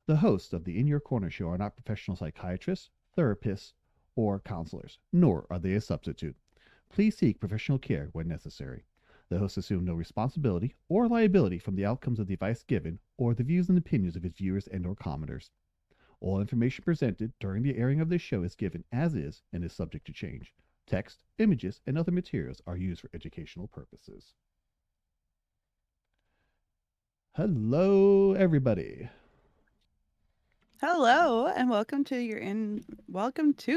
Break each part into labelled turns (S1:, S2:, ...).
S1: The hosts of the In Your Corner show are not professional psychiatrists, therapists, or counselors, nor are they a substitute. Please seek professional care when necessary. The hosts assume no responsibility or liability from the outcomes of the advice given or the views and opinions of its viewers and/or commenters. All information presented during the airing of this show is given as is and is subject to change. Text, images, and other materials are used for educational purposes. Hello, everybody.
S2: Hello and welcome to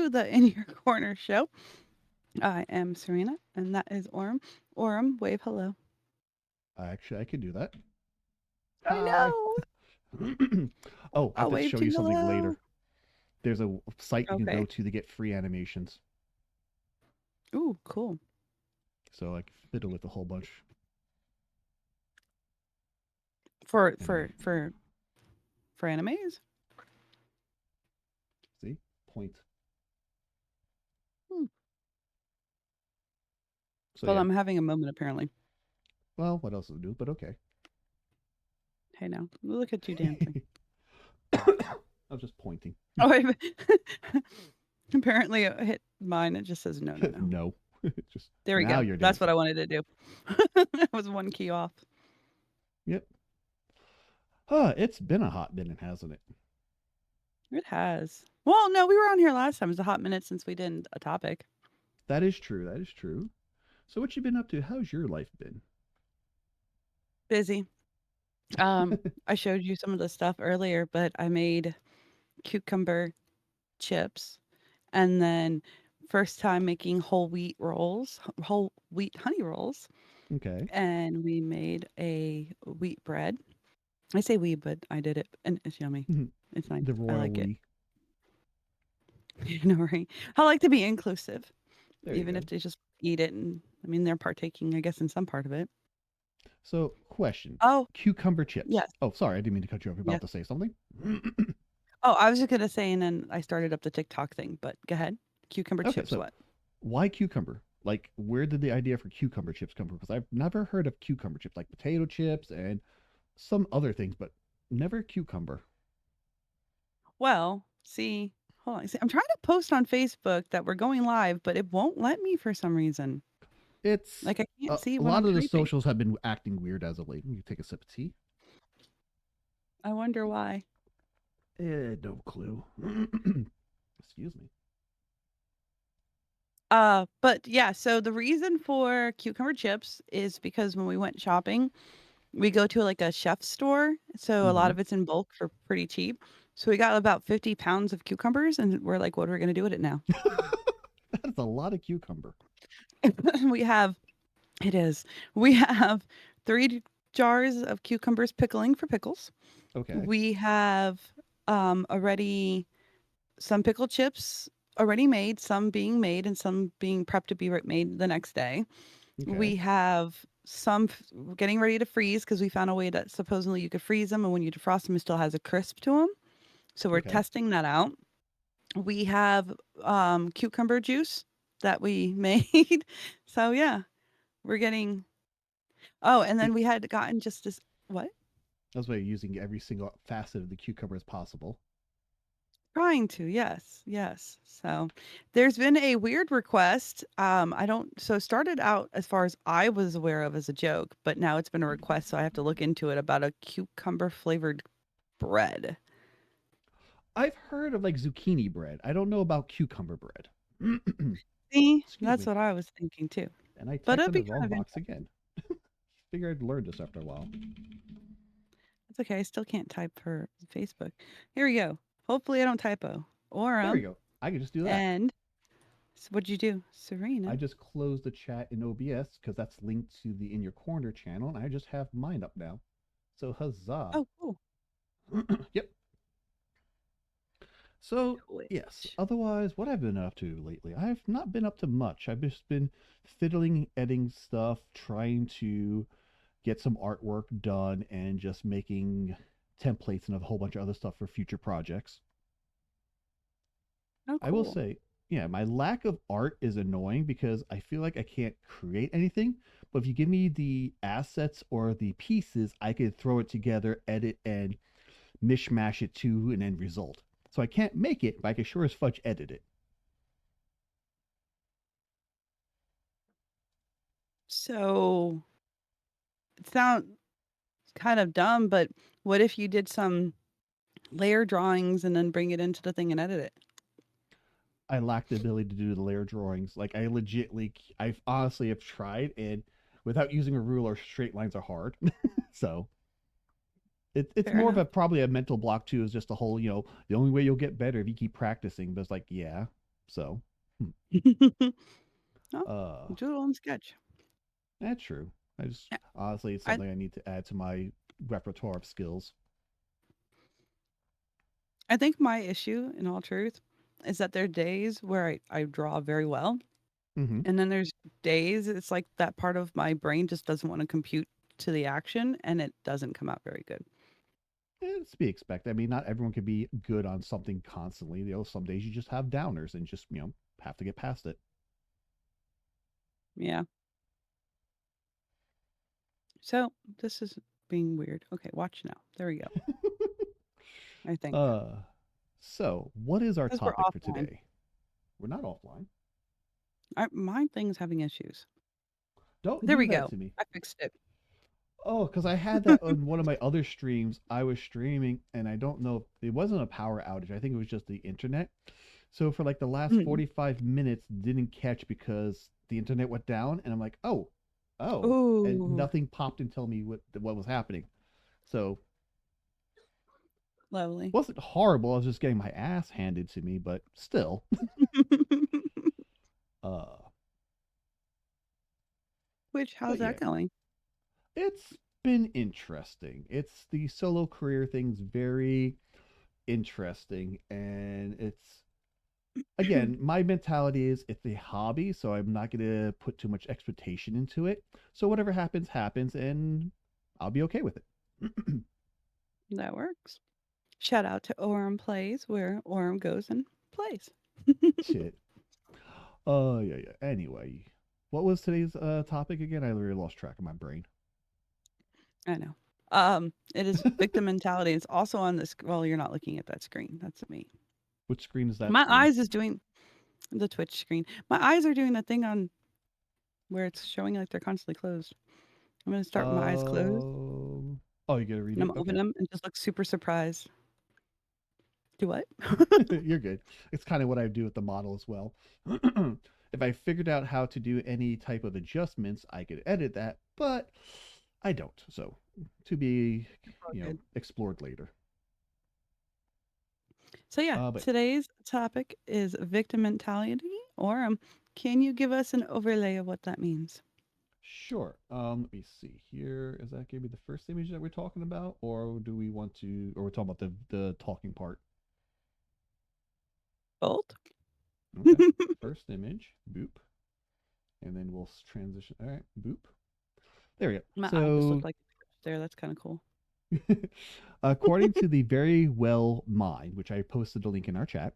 S2: the In Your Corner show. I am Serena and that is Orim. Orim, wave hello.
S1: Actually, I can do that.
S2: I
S1: Hi.
S2: know.
S1: Oh, I have
S2: I'll
S1: to
S2: wave
S1: show
S2: to
S1: you
S2: you
S1: something later.
S2: hello.
S1: There's a site you can go
S2: Okay.
S1: to get free animations.
S2: Ooh, cool.
S1: So I can fiddle with a whole bunch.
S2: For
S1: Anime.
S2: for for for animes?
S1: See? Point.
S2: Hmm.
S1: So
S2: Well,
S1: yeah.
S2: I'm having a moment apparently.
S1: Well, what else is new? But okay.
S2: Hey now. Look at you dancing.
S1: I was just pointing.
S2: Oh wait. Apparently it hit mine. It just says no, no, no.
S1: No. Just
S2: There we
S1: now
S2: go.
S1: you're
S2: That's what
S1: dancing.
S2: I wanted to do. It was one key off.
S1: Yep. It's been a hot minute, hasn't it?
S2: It has. Well, no, we were on here last time. It was a hot minute since we did a topic.
S1: That is true. That is true. So what you been up to? How's your life been?
S2: Busy. Um, I showed you some of the stuff earlier, but I made cucumber chips and then first time making whole wheat rolls, whole wheat honey rolls,
S1: Okay.
S2: and we made a wheat bread. I say we, but I did it and it's yummy. It's nice.
S1: The
S2: I
S1: royal
S2: like it.
S1: we.
S2: No worry. I like to be inclusive,
S1: There you
S2: even
S1: go.
S2: if they just eat it and I mean they're partaking, I guess, in some part of it.
S1: So, question.
S2: Oh,
S1: Cucumber chips.
S2: yes.
S1: Oh, sorry, I didn't mean to cut you off. You're about
S2: Yes.
S1: to say something.
S2: Oh, I was just gonna say, and then I started up the TikTok thing, but go ahead. Cucumber
S1: Okay,
S2: chips,
S1: so
S2: what?
S1: why cucumber? Like, where did the idea for cucumber chips come from? Because I've never heard of cucumber chips, like potato chips and some other things, but never cucumber.
S2: Well, see, hold on. See, I'm trying to post on Facebook that we're going live, but it won't let me for some reason.
S1: It's
S2: Like I can't see
S1: a
S2: what
S1: lot
S2: I'm
S1: of the
S2: typing.
S1: socials have been acting weird as of late. You take a sip of tea.
S2: I wonder why.
S1: No clue. Excuse me.
S2: But yeah, so the reason for cucumber chips is because when we went shopping, we go to like a chef store, so a lot
S1: Mm-hmm.
S2: of it's in bulk for pretty cheap. So we got about 50 pounds of cucumbers, and we're like, what are we gonna do with it now?
S1: That's a lot of cucumber.
S2: we have It is. We have 3 jars of cucumbers pickling for pickles.
S1: Okay.
S2: We have, already some pickle chips already made, some being made and some being prepped to be made the next day.
S1: Okay.
S2: We have some getting ready to freeze because we found a way that supposedly you could freeze them, and when you defrost them, it still has a crisp to them. So we're
S1: Okay.
S2: testing that out. We have cucumber juice that we made. So yeah, we're getting. Oh, and then we had gotten just this what?
S1: That's why you're using every single facet of the cucumber as possible.
S2: Trying to, yes, yes. So there's been a weird request. I don't so it started out as far as I was aware of as a joke, but now it's been a request, so I have to look into it about a cucumber flavored bread.
S1: I've heard of like zucchini bread. I don't know about cucumber bread.
S2: See,
S1: Excuse
S2: that's
S1: me.
S2: what I was thinking too.
S1: And I
S2: But
S1: typed
S2: it'd
S1: in the
S2: be
S1: wrong
S2: kind of
S1: box
S2: interesting.
S1: again. Figure I'd learn this after a while.
S2: It's okay. I still can't type for Facebook. Here we go. Hopefully I don't typo.
S1: There we
S2: Or
S1: go. I can just do that.
S2: and what'd you do,
S1: I
S2: Serena?
S1: just closed the chat in OBS because that's linked to the In Your Corner channel, and I just have mine up now. So huzzah.
S2: Oh, cool.
S1: Yep. So, yes.
S2: Twitch.
S1: Otherwise, what I've been up to lately, I've not been up to much. I've just been fiddling, editing stuff, trying to get some artwork done, and just making templates and a whole bunch of other stuff for future projects.
S2: Oh,
S1: I will
S2: cool.
S1: say, yeah, my lack of art is annoying because I feel like I can't create anything. But if you give me the assets or the pieces, I could throw it together, edit, and mishmash it to an end result. So I can't make it, but I can sure as fudge edit it.
S2: So it sounds kind of dumb, but what if you did some layer drawings and then bring it into the thing and edit it?
S1: I lack the ability to do the layer drawings. Like I legitly, I honestly have tried, and without using a ruler, straight lines are hard. So it's
S2: Fair
S1: more of
S2: enough.
S1: a probably a mental block too. Is just a whole the only way you'll get better if you keep practicing. But it's like yeah, so
S2: Oh,
S1: uh,
S2: doodle and sketch.
S1: that's true. I just
S2: Yeah,
S1: honestly, it's
S2: I
S1: something I need to add to my repertoire of skills.
S2: I think my issue, in all truth, is that there are days where I draw very well,
S1: Mm-hmm.
S2: and then there's days it's like that part of my brain just doesn't want to compute to the action, and it doesn't come out very good.
S1: It's to be expected. I mean, not everyone can be good on something constantly. Some days you just have downers and just have to get past it.
S2: Yeah. So this is being weird. Okay, watch now. There we go. I think
S1: Uh, so what is our
S2: because we're
S1: topic for
S2: offline.
S1: today? We're not offline.
S2: My thing's having issues.
S1: Don't
S2: There
S1: do
S2: we
S1: that
S2: go.
S1: to me.
S2: I fixed it.
S1: Oh, because I had that on one of my other streams. I was streaming, and I don't know. It wasn't a power outage. I think it was just the internet. So for like the last
S2: Mm.
S1: 45 minutes, didn't catch because the internet went down, and I'm like, oh, and
S2: Ooh,
S1: nothing popped and tell me what was happening. So
S2: lovely.
S1: wasn't horrible. I was just getting my ass handed to me, but still. Uh,
S2: Which how's
S1: but
S2: that
S1: yeah,
S2: going?
S1: it's been interesting. It's the solo career thing's very interesting, and it's again, my mentality is it's a hobby, so I'm not gonna put too much expectation into it. So whatever happens, happens, and I'll be okay with it.
S2: That works. Shout out to Orem Plays, where Orem goes and plays.
S1: Shit. Oh yeah. Anyway, what was today's topic again? I really lost track of my brain.
S2: I know. It is victim mentality. It's also on this. Well, you're not looking at that screen. That's me.
S1: Which screen is that
S2: My
S1: screen?
S2: eyes is doing the Twitch screen. My eyes are doing that thing on where it's showing like they're constantly closed. I'm gonna start with my eyes closed,
S1: Oh, you gotta read
S2: and I'm
S1: it.
S2: gonna open
S1: Okay,
S2: them and just look super surprised. Do what?
S1: you're good. It's kind of what I do with the model as well. If I figured out how to do any type of adjustments, I could edit that, but I don't. So to be,
S2: Oh, good.
S1: explored later.
S2: So yeah,
S1: But
S2: today's topic is victim mentality, or can you give us an overlay of what that means?
S1: sure. Let me see here. Is that gonna be the first image that we're talking about, or do we want to, or we're talking about the talking part?
S2: Both.
S1: Okay. First image, boop, and then we'll transition. All right, boop. There we go.
S2: My eye just
S1: So
S2: looked like a twitch there. That's kind of cool.
S1: according to the Very Well Mind, which I posted a link in our chat,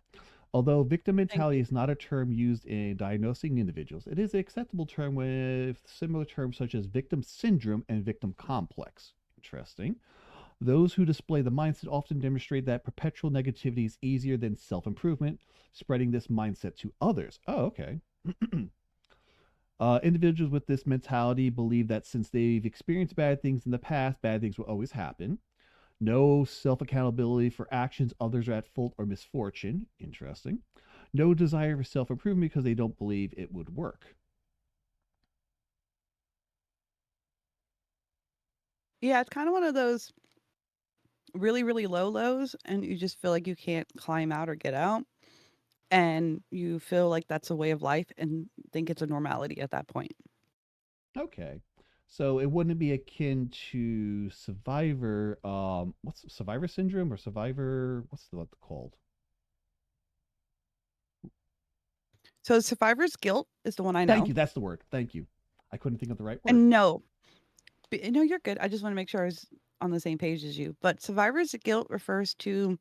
S1: although victim
S2: Thank
S1: mentality
S2: you.
S1: is not a term used in diagnosing individuals, it is an acceptable term with similar terms such as victim syndrome and victim complex. Interesting. Those who display the mindset often demonstrate that perpetual negativity is easier than self improvement, spreading this mindset to others. Oh, okay. Individuals with this mentality believe that since they've experienced bad things in the past, bad things will always happen. No self accountability for actions others are at fault or misfortune. Interesting. No desire for self improvement because they don't believe it would work.
S2: Yeah, it's kind of one of those really, really low lows, and you just feel like you can't climb out or get out. And you feel like that's a way of life and think it's a normality at that point.
S1: Okay. So it wouldn't be akin to survivor. What's survivor syndrome or survivor? What's the what called?
S2: So survivor's guilt is the one I
S1: Thank
S2: know.
S1: you. That's the word. Thank you. I couldn't think of the right word.
S2: And no, no, you're good. I just want to make sure I was on the same page as you. But survivor's guilt refers to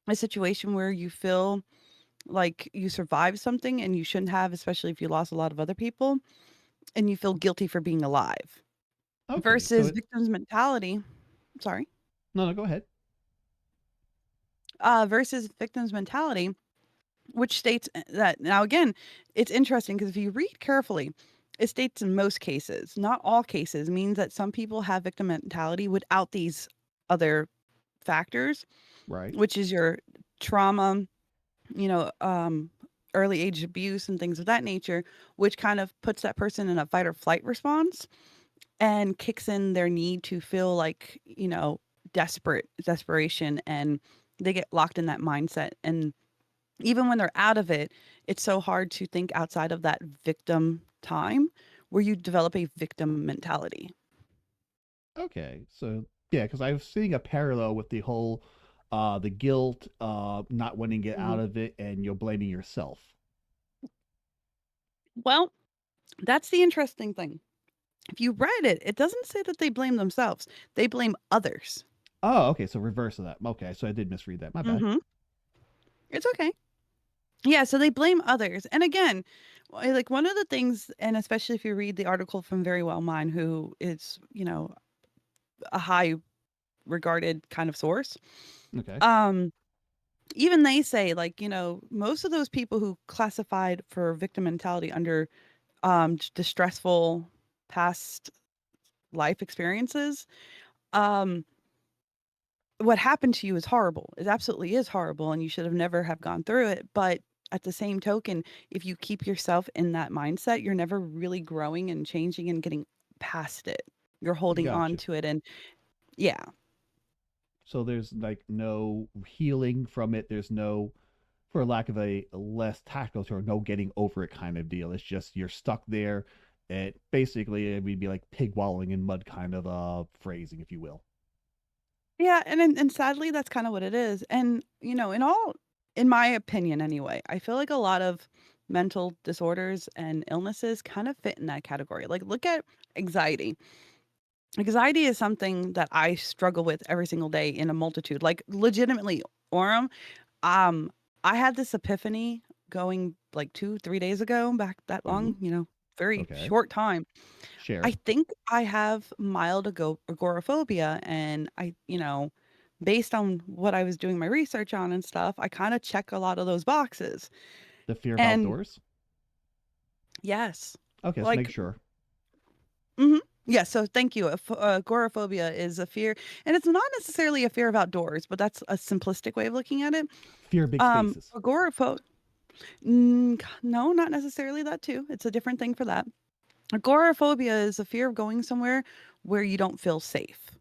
S2: a situation where you feel like you survived something and you shouldn't have, especially if you lost a lot of other people, and you feel guilty for being alive.
S1: Okay. So
S2: Versus
S1: it.
S2: victim's mentality. Sorry.
S1: No, no. Go ahead.
S2: versus victim's mentality, which states that now again, it's interesting because if you read carefully, it states in most cases, not all cases, means that some people have victim mentality without these other factors,
S1: Right.
S2: which is your trauma, you know, early age abuse and things of that nature, which kind of puts that person in a fight or flight response and kicks in their need to feel like, desperation, and they get locked in that mindset. And even when they're out of it, it's so hard to think outside of that victim time where you develop a victim mentality.
S1: Okay. So yeah, because I was seeing a parallel with the whole the guilt, not wanting to get out
S2: Mhm.
S1: of it, and you're blaming yourself.
S2: Well, that's the interesting thing. If you read it, it doesn't say that they blame themselves. They blame others.
S1: Oh, okay. So reverse of that. Okay, so I did misread that. My bad.
S2: Mhm. It's okay. Yeah, so they blame others. And again, like one of the things, and especially if you read the article from Very Well Mine, who is, a high regarded kind of source,
S1: Okay.
S2: um, even they say, like, most of those people who classified for victim mentality under distressful past life experiences, um, what happened to you is horrible. It absolutely is horrible, and you should have never have gone through it. But at the same token, if you keep yourself in that mindset, you're never really growing and changing and getting past it. You're holding on
S1: Gotcha.
S2: to it, and yeah.
S1: So there's like no healing from it. There's no, for lack of a less tactical term, no getting over it kind of deal. It's just you're stuck there. It basically it would be like pig wallowing in mud kind of phrasing, if you will.
S2: Yeah, and sadly, that's kinda what it is. And, in my opinion anyway, I feel like a lot of mental disorders and illnesses kind of fit in that category. Like, look at anxiety. Anxiety is something that I struggle with every single day in a multitude, like, legitimately, Orem, um, I had this epiphany going, like, 2, 3 days ago, back that
S1: Ooh.
S2: long, very
S1: Okay.
S2: short time. I
S1: Share.
S2: think I have mild agoraphobia, and based on what I was doing my research on and stuff, I kinda check a lot of those boxes.
S1: The fear of
S2: And
S1: outdoors.
S2: yes,
S1: Okay, let's make
S2: like
S1: sure.
S2: mhm. Yeah, so thank you. Agoraphobia is a fear, and it's not necessarily a fear of outdoors, but that's a simplistic way of looking at it.
S1: Fear of big spaces.
S2: Agorapho no, not necessarily that too. It's a different thing for that. Agoraphobia is a fear of going somewhere where you don't feel safe,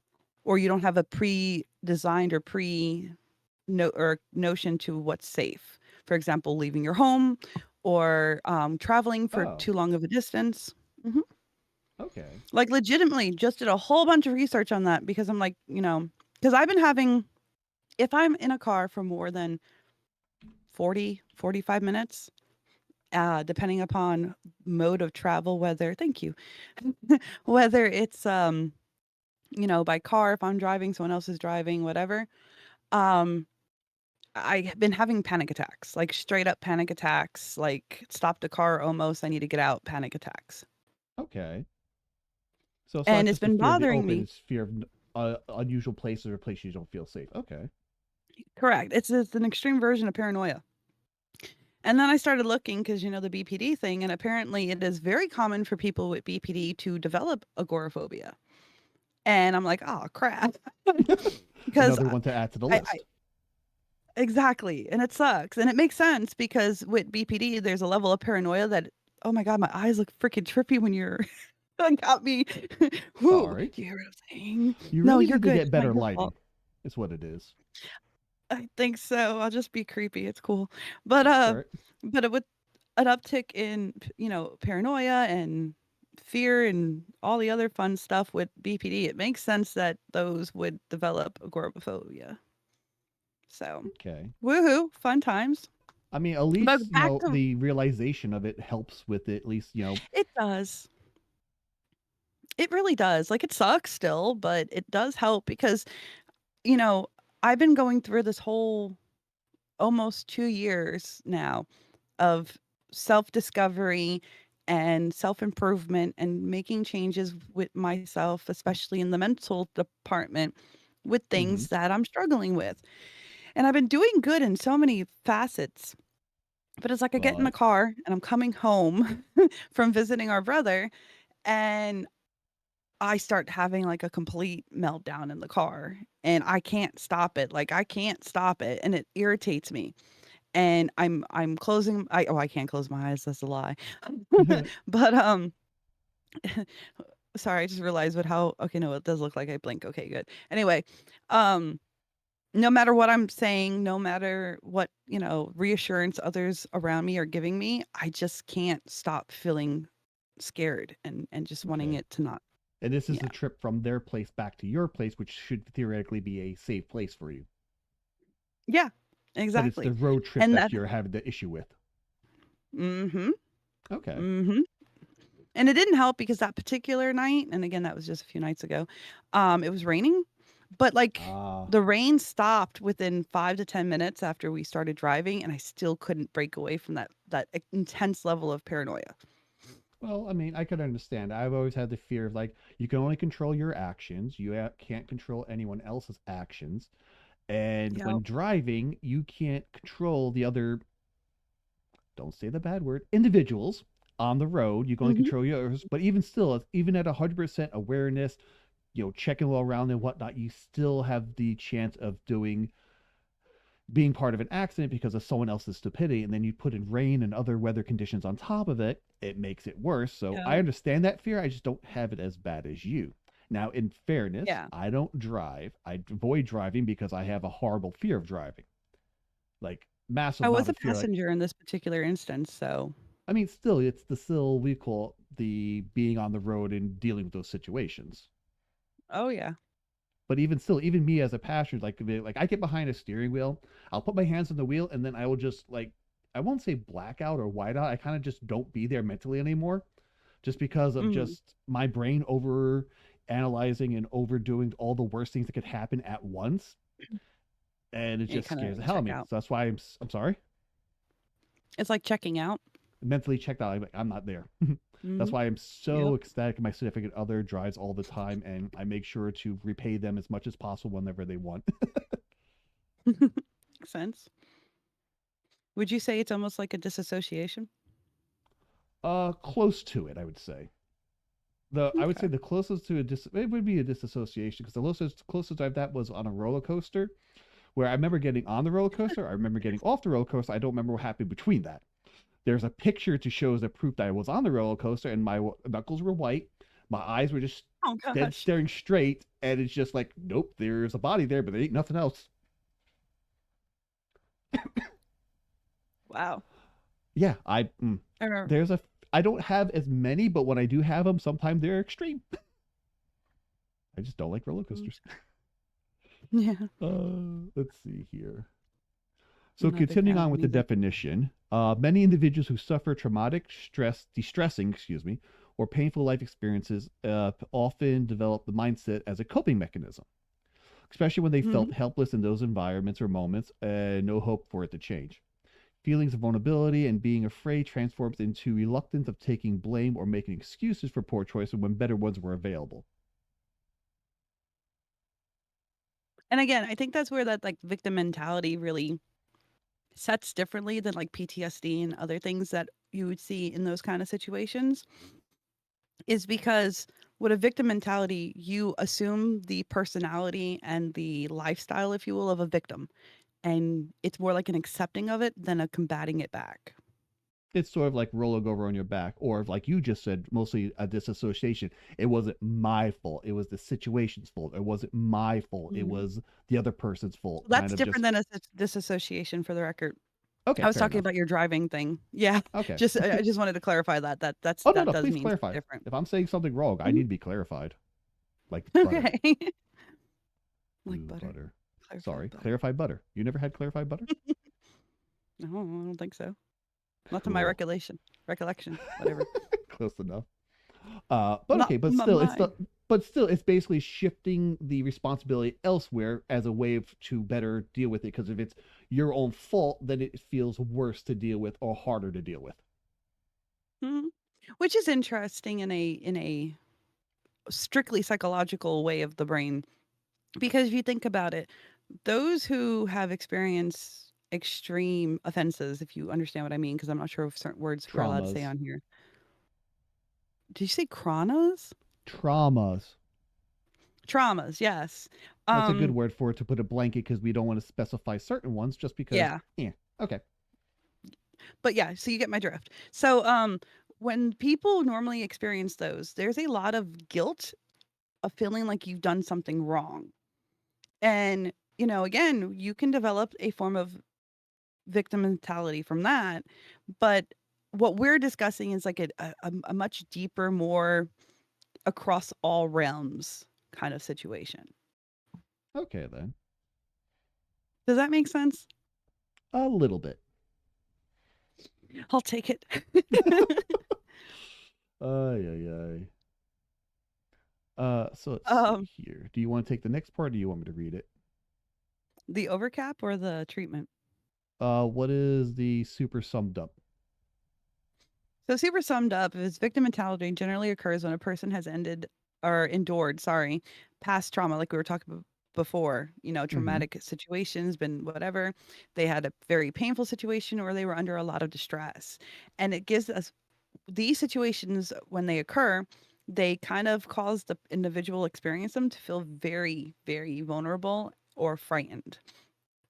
S2: or you don't have a pre-designed or notion to what's safe. For example, leaving your home or traveling for
S1: Oh,
S2: too long of a distance. Mhm.
S1: okay.
S2: Like legitimately, just did a whole bunch of research on that because I'm like, because I've been having, if I'm in a car for more than 40, 45 minutes, depending upon mode of travel, whether, thank you, whether it's, by car, if I'm driving, someone else is driving, whatever. Um, I've been having panic attacks, like straight up panic attacks, like stopped a car almost, I need to get out, panic attacks.
S1: Okay. So it's not
S2: And it's
S1: just the
S2: been
S1: fear of the
S2: bothering
S1: open,
S2: me.
S1: it's fear of unusual places or places you don't feel safe. Okay.
S2: Correct. It's an extreme version of paranoia. And then I started looking because, the BPD thing, and apparently it is very common for people with BPD to develop agoraphobia. And I'm like, oh crap. Because
S1: Another one to add to the
S2: I
S1: list.
S2: exactly, and it sucks, and it makes sense because with BPD, there's a level of paranoia that, "Oh my god, my eyes look freaking trippy when you're" that got me. Whoo,
S1: Sorry.
S2: do you hear what I'm saying?
S1: You
S2: No,
S1: really
S2: you're
S1: need to
S2: good,
S1: get
S2: it's not
S1: better
S2: your
S1: lighting.
S2: fault.
S1: Is what it is.
S2: I think so, I'll just be creepy, it's cool. But,
S1: That's
S2: uh
S1: all right.
S2: but with an uptick in, paranoia and fear and all the other fun stuff with BPD, it makes sense that those would develop agoraphobia. So,
S1: Okay.
S2: woohoo, fun times.
S1: I mean, at
S2: But
S1: least,
S2: back to
S1: the realization of it helps with it. At least,
S2: it does. It really does. Like, it sucks still, but it does help because, you know, I've been going through this whole almost 2 years now of self-discovery and self-improvement and making changes with myself, especially in the mental department with
S1: hmm
S2: things that I'm struggling with. And I've been doing good in so many facets, but it's like I get in the
S1: But
S2: car and I'm coming home from visiting our brother, and I start having, like, a complete meltdown in the car, and I can't stop it, like, I can't stop it, and it irritates me, and I'm closing I can't close my eyes, that's a lie. But, sorry, I just realized what how okay, no, it does look like I blink, okay, good. Anyway, um, no matter what I'm saying, no matter what, reassurance others around me are giving me, I just can't stop feeling scared and just wanting
S1: okay.
S2: it to not.
S1: And this is
S2: Yeah.
S1: the trip from their place back to your place, which should theoretically be a safe place for you.
S2: Yeah,
S1: But it's the
S2: exactly.
S1: road trip
S2: And
S1: that
S2: that
S1: you're having the issue with.
S2: mhm,
S1: Okay.
S2: mhm. And it didn't help because that particular night, and again, that was just a few nights ago, it was raining, but, like,
S1: Ah,
S2: the rain stopped within 5 to 10 minutes after we started driving, and I still couldn't break away from that intense level of paranoia.
S1: well, I mean, I could understand. I've always had the fear of like, you can only control your actions. You can't control anyone else's actions. And
S2: Yep.
S1: when driving, you can't control the other, don't say the bad word, individuals on the road. You can only
S2: Mhm.
S1: control yours. But even still, even at 100% awareness, checking all around and whatnot, you still have the chance of being part of an accident because of someone else's stupidity. And then you put in rain and other weather conditions on top of it, it makes it worse. So I
S2: Yep.
S1: understand that fear. I just don't have it as bad as you. Now, in fairness,
S2: Yeah.
S1: I don't drive. I avoid driving because I have a horrible fear of driving, like massive
S2: I was
S1: amount
S2: a
S1: of fear. Like,
S2: passenger in this particular instance, so
S1: I mean, still, it's the still we call the being on the road and dealing with those situations.
S2: oh, yeah.
S1: But even still, even me as a passenger, like I get behind a steering wheel, I'll put my hands on the wheel, and then I will just like, I won't say blackout or whiteout. I kind of just don't be there mentally anymore, just because of
S2: Mhm.
S1: just my brain over analyzing and overdoing all the worst things that could happen at once, and it
S2: Yeah, you
S1: just
S2: kinda
S1: scares the hell out of
S2: check
S1: me.
S2: out.
S1: So that's why I'm sorry,
S2: It's like checking out.
S1: mentally checked out. I'm not there. That's
S2: Mhm.
S1: why I'm so
S2: Yep.
S1: ecstatic. My significant other drives all the time, and I make sure to repay them as much as possible whenever they want.
S2: Makes sense. Would you say it's almost like a disassociation?
S1: Close to it, I would say. I would say
S2: Okay.
S1: the closest to it would be a disassociation because the closest I've that was on a roller coaster where I remember getting on the roller coaster, I remember getting off the roller coaster. I don't remember what happened between that. There's a picture to show as a proof that I was on the roller coaster and my knuckles were white, my eyes were just
S2: Oh
S1: dead
S2: gosh.
S1: staring straight, and it's just like, nope, there's a body there, but there ain't nothing else.
S2: Wow.
S1: Yeah,
S2: I remember.
S1: there's a I don't have as many, but when I do have them, sometimes they're extreme. I just don't like roller
S2: Mm,
S1: coasters.
S2: yeah.
S1: Let's see here.
S2: I'm
S1: So
S2: not a big
S1: continuing
S2: fan of
S1: on
S2: them
S1: with the
S2: either.
S1: definition, many individuals who suffer traumatic distressing, or painful life experiences often develop the mindset as a coping mechanism, especially when they
S2: Mhm.
S1: felt helpless in those environments or moments and no hope for it to change. Feelings of vulnerability and being afraid transforms into reluctance of taking blame or making excuses for poor choices when better ones were available.
S2: And again, I think that's where that, like, victim mentality really sets differently than, like, PTSD and other things that you would see in those kind of situations, is because with a victim mentality, you assume the personality and the lifestyle, if you will, of a victim, and it's more like an accepting of it than a combating it back.
S1: It's sort of like rolling over on your back, or like you just said, mostly a disassociation. It wasn't my fault. It was the situation's fault. It wasn't my fault. It
S2: Mhm.
S1: was the other person's fault. Kind
S2: That's
S1: of
S2: different
S1: just,
S2: than a disassociation for the record.
S1: okay,
S2: I was
S1: fair
S2: talking
S1: enough.
S2: about your driving thing. Yeah,
S1: Okay.
S2: just I just wanted to clarify that
S1: Oh, no,
S2: that
S1: no,
S2: does
S1: please
S2: mean
S1: clarify.
S2: different.
S1: If I'm saying something wrong, I need
S2: Mhm.
S1: to be clarified. Like butter.
S2: Okay. Like
S1: Ooh,
S2: butter.
S1: butter.
S2: Clarified
S1: Sorry,
S2: butter.
S1: clarified butter. You never had clarified butter?
S2: No, I don't think so. Not to my
S1: Cool.
S2: recollection, whatever.
S1: Close enough. But
S2: Not
S1: okay,
S2: in my mind.
S1: but still, it's basically shifting the responsibility elsewhere as a way to better deal with it. Because if it's your own fault, then it feels worse to deal with or harder to deal with.
S2: Mhm. Which is interesting in a strictly psychological way of the brain, because if you think about it, those who have experienced extreme offenses, if you understand what I mean, because I'm not sure if certain words we're allowed to say
S1: Traumas.
S2: on here. Did you say chronos?
S1: Traumas.
S2: Traumas, yes.
S1: That's a good
S2: Um,
S1: word for it to put a blanket because we don't want to specify certain ones just because,
S2: yeah.
S1: yeah, okay.
S2: But yeah, so you get my drift. So, when people normally experience those, there's a lot of guilt of feeling like you've done something wrong. And, again, you can develop a form of victim mentality from that. But what we're discussing is like a much deeper, more across all realms kind of situation.
S1: Okay, then.
S2: Does that make sense?
S1: A little bit.
S2: I'll take it.
S1: Ay, ay, ay. So let's see
S2: um,
S1: here. Do you want to take the next part or do you want me to read it?
S2: the overcap or the treatment?
S1: What is the super summed up?
S2: So super summed up is victim mentality generally occurs when a person has ended or endured, sorry, past trauma, like we were talking about before,
S1: Mm-hmm.
S2: traumatic situations, been whatever. They had a very painful situation or they were under a lot of distress. And it gives us these situations when they occur, they kind of cause the individual experience them to feel very, very vulnerable or frightened.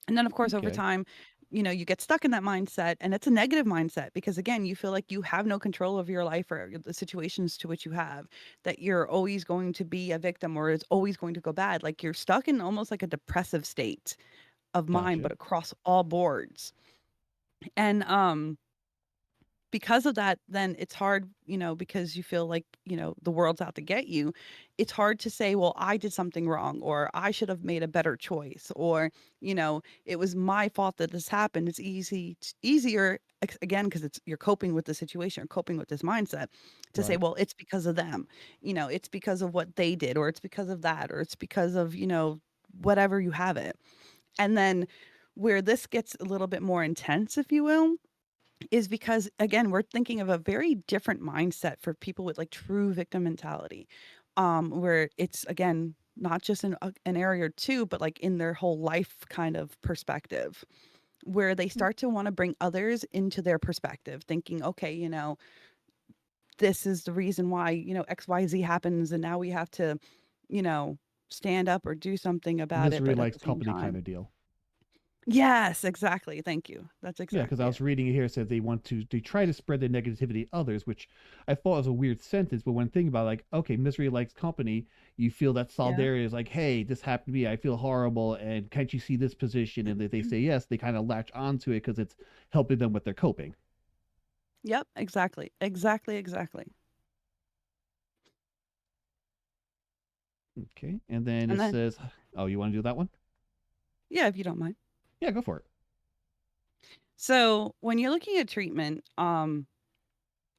S2: And then, of course, over
S1: Okay.
S2: time, you get stuck in that mindset and it's a negative mindset because again, you feel like you have no control of your life or the situations to which you have, that you're always going to be a victim or it's always going to go bad. Like you're stuck in almost like a depressive state of mind,
S1: Gotcha.
S2: but across all boards. And because of that, then it's hard, because you feel like, the world's out to get you. It's hard to say, well, I did something wrong, or I should have made a better choice, or, it was my fault that this happened. It's easier, again, because you're coping with the situation or coping with this mindset to say,
S1: Right.
S2: well, it's because of them, it's because of what they did, or it's because of that, or it's because of, whatever you have it. And then where this gets a little bit more intense, if you will, is because again we're thinking of a very different mindset for people with like true victim mentality, where it's again not just an area or two but like in their whole life kind of perspective, where they start to want to bring others into their perspective, thinking, okay, this is the reason why xyz happens and now we have to, you know stand up or do something about it,
S1: Misery
S2: but at
S1: likes
S2: the same
S1: company kind
S2: time,
S1: of deal.
S2: yes, exactly, thank you, that's
S1: Yeah, because I
S2: exactly it.
S1: was reading it here, it said they try to spread their negativity to others, which I thought was a weird sentence. But when thinking about it, like, okay, misery likes company, you feel that
S2: Yeah.
S1: solidarity is like, hey, this happened to me, I feel horrible, and can't you see this position? And if they say yes, they kind of latch onto it because it's helping them with their coping.
S2: Yep, exactly. Exactly, exactly.
S1: Okay, and then
S2: And
S1: it
S2: then
S1: says, oh, you want to do that one?
S2: yeah, if you don't mind.
S1: Yeah, go for it.
S2: So, when you're looking at treatment,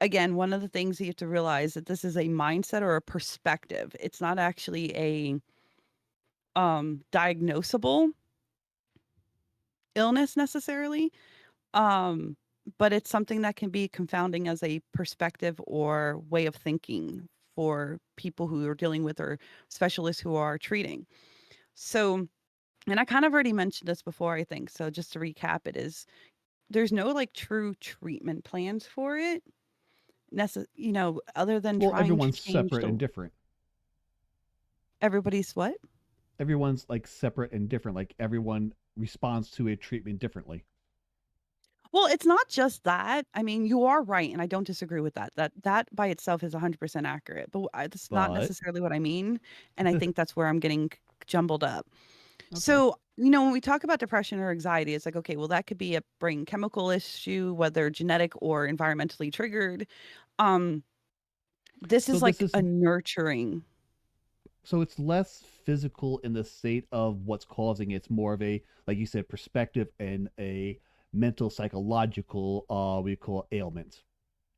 S2: again, one of the things you have to realize that this is a mindset or a perspective. It's not actually a diagnosable illness necessarily. Um but it's something that can be confounding as a perspective or way of thinking for people who are dealing with or specialists who are treating. So, and I kind of already mentioned this before, I think. So just to recap, it is there's no like true treatment plans for it. Other than
S1: Well,
S2: trying to
S1: everyone's
S2: change
S1: separate
S2: the
S1: and different.
S2: everybody's what?
S1: Everyone's like separate and different. Like everyone responds to a treatment differently.
S2: Well, it's not just that. I mean, you are right, and I don't disagree with that. That by itself is 100% accurate, but that's not
S1: But
S2: necessarily what I mean, and I think that's where I'm getting jumbled up.
S1: okay.
S2: So, when we talk about depression or anxiety, it's like, okay, well, that could be a brain chemical issue, whether genetic or environmentally triggered. Um, this
S1: So
S2: is
S1: this
S2: like
S1: is
S2: a nurturing.
S1: so it's less physical in the state of what's causing it. It's more of a, like you said, perspective and a mental psychological we call ailment